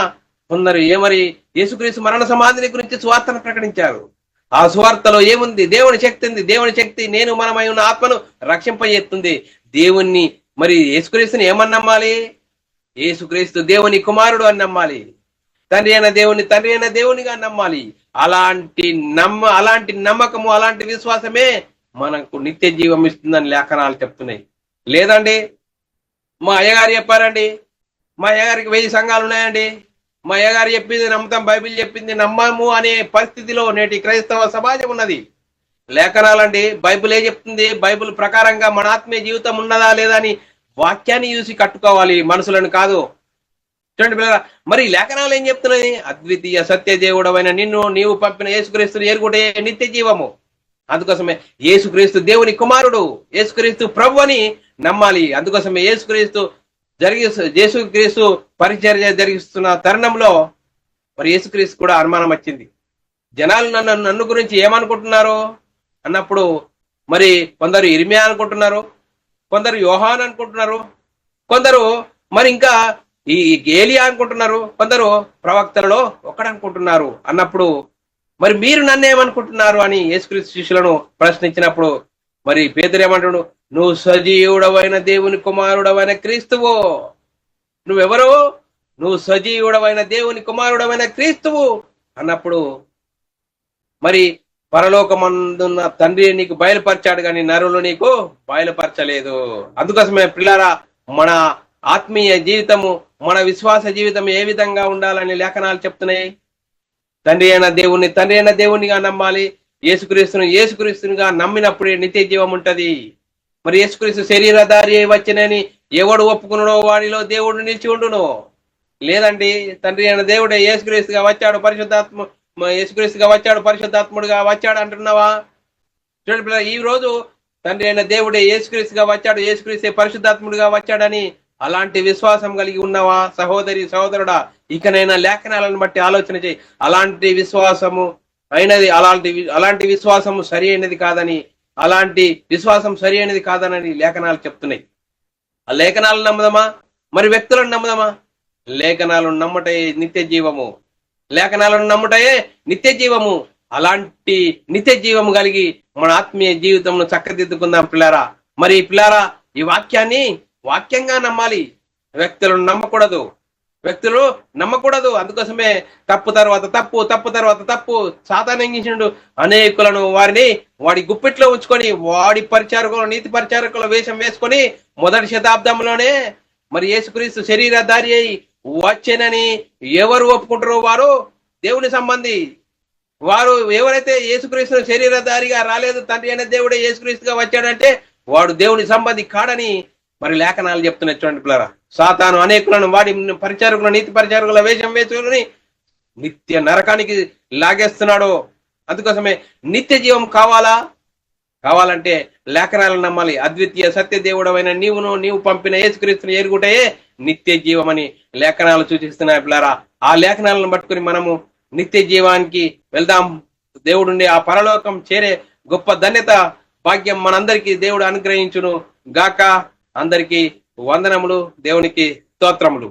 కొందరు ఏమరి యేసుక్రీస్తు మరణ సమాధిని గురించి సువార్తను ప్రకటించారు. ఆ సువార్తలో ఏముంది? దేవుని శక్తి ఉంది. దేవుని శక్తి నేను మనమై ఉన్న ఆత్మను రక్షింపజేస్తుంది. దేవుణ్ణి, మరి యేసుక్రీస్తుని ఏమని నమ్మాలి? యేసుక్రీస్తు దేవుని కుమారుడు అని నమ్మాలి. తండ్రి అయిన దేవునిగా నమ్మాలి. అలాంటి నమ్మకము, అలాంటి విశ్వాసమే మనకు నిత్య జీవం ఇస్తుందని లేఖనాలు చెప్తున్నాయి. లేదండి, మా అయ్యగారు చెప్పారండి, మా అయ్యగారికి 1000 సంఘాలు ఉన్నాయండి, మా అయ్యగారు చెప్పింది నమ్ముతాం, బైబిల్ చెప్పింది నమ్మము అనే పరిస్థితిలో నేటి క్రైస్తవ సమాజం ఉన్నది. లేఖనాలండి, బైబిల్ ఏ చెప్తుంది? బైబిల్ ప్రకారంగా మన ఆత్మీయ జీవితం ఉన్నదా లేదా అని వాక్యాన్ని చూసి కట్టుకోవాలి, మనుషులను కాదు. చూడండి పిల్లరా, మరి లేఖనాలు ఏం చెప్తున్నాయి? అద్వితీయ సత్య దేవుడవైన నీవు పంపిన యేసుక్రీస్తుని ఎరుగుటే నిత్య జీవము. అందుకోసమే యేసుక్రీస్తు దేవుని కుమారుడు, యేసుక్రీస్తు ప్రభు అని నమ్మాలి. అందుకోసమే యేసుక్రీస్తు పరిచర్య జరిగిస్తున్న తరుణంలో మరి యేసుక్రీస్తు కూడా అనుమానం వచ్చింది. జనాలు నన్ను గురించి ఏమనుకుంటున్నారు అన్నప్పుడు, మరి కొందరు ఇర్మియా అనుకుంటున్నారు, కొందరు యోహాన్ అనుకుంటున్నారు, కొందరు మరి ఇంకా ఈ ఏలియా అనుకుంటున్నారు, కొందరు ప్రవక్తలలో ఒకడనుకుంటున్నారు. అన్నప్పుడు మరి మీరు నన్ను ఏమనుకుంటున్నారు అని యేసుక్రీస్తు శిష్యులను ప్రశ్నించినప్పుడు మరి పేతురు ఏమంటాడు? నువ్వు సజీవుడవైన దేవుని కుమారుడవైన క్రీస్తువు. నువ్వెవరు? నువ్వు సజీవుడవైన దేవుని కుమారుడవైన క్రీస్తువు అన్నప్పుడు మరి పరలోకమందున్న తండ్రి నీకు బయలుపరిచాడు కానీ నరులు నీకు బయలుపరచలేదు. అందుకోసమే పిల్లారా, మన ఆత్మీయ జీవితము, మన విశ్వాస జీవితం ఏ విధంగా ఉండాలని లేఖనాలు చెప్తున్నాయి. తండ్రి అయిన దేవునిగా నమ్మాలి. యేసుక్రీస్తునిగా నమ్మినప్పుడే నిత్య జీవం ఉంటది. మరి యేసుక్రీస్తు శరీరధారి వచ్చినని ఎవడు ఒప్పుకున్నాడో వాడిలో దేవుడు నిలిచి ఉండును. లేదండి, తండ్రి అయిన దేవుడే యేసుక్రీస్తుగా వచ్చాడు, పరిశుద్ధాత్ముడుగా వచ్చాడు అంటున్నావా? చూడండి పిల్లలు, ఈ రోజు తండ్రి అయిన దేవుడే యేసుక్రీస్తుగా వచ్చాడు, యేసుక్రీస్తే పరిశుద్ధాత్ముడుగా వచ్చాడని అలాంటి విశ్వాసం కలిగి ఉన్నావా? సహోదరుడా, ఇకనైనా లేఖనాలను బట్టి ఆలోచన చేయి. అలాంటి విశ్వాసము సరి అయినది కాదని, లేఖనాలు చెప్తున్నాయి. ఆ లేఖనాలను నమ్మదమా? మరి వ్యక్తులను నమ్మదమా? లేఖనాలను నమ్మటే నిత్య జీవము. అలాంటి నిత్య జీవం కలిగి మన ఆత్మీయ జీవితంలో చక్కదిద్దుకుందాం పిల్లారా. మరి పిల్లారా, ఈ వాక్యాన్ని వాక్యంగా నమ్మాలి, వ్యక్తులను నమ్మకూడదు, వ్యక్తులు నమ్మకూడదు. అందుకోసమే తప్పు తర్వాత తప్పు, తప్పు తర్వాత తప్పు సాతాను ఏం చేసిండు, అనేకులను వారిని వాడి గుప్పిట్లో ఉంచుకొని వాడి పరిచారకులు, నీతి పరిచారకుల వేషం వేసుకొని మొదటి శతాబ్దంలోనే మరి యేసుక్రీస్తు శరీరధారి అయి వచ్చేనని ఎవరు ఒప్పుకుంటారో వారు దేవుని సంబంధి. వారు ఎవరైతే యేసుక్రీస్తు శరీరధారిగా రాలేదు, తండ్రి అయిన దేవుడే యేసుక్రీస్తుగా వచ్చాడంటే వాడు దేవుని సంబంధి కాడని మరి లేఖనాలు చెప్తున్నాయి. చూడండి పిల్లరా, సాతాను అనేకులను వాడి పరిచారకుల, నీతి పరిచారకుల వేషం వేసుకుని నిత్య నరకానికి లాగేస్తున్నాడు. అందుకోసమే నిత్య జీవం కావాలంటే లేఖనాలను నమ్మాలి. అద్వితీయ సత్య దేవుడమైన నీవు పంపిన యేసుక్రీస్తుని ఎరుగుటయే నిత్య జీవం అని లేఖనాలు సూచిస్తున్నాయి పిల్లారా. ఆ లేఖనాలను పట్టుకుని మనము నిత్య జీవానికి వెళ్దాం. దేవుడుండి ఆ పరలోకం చేరే గొప్ప ధన్యత, భాగ్యం మనందరికీ దేవుడు అనుగ్రహించును గాక. అందరికీ వందనములు, దేవునికి స్తోత్రములు.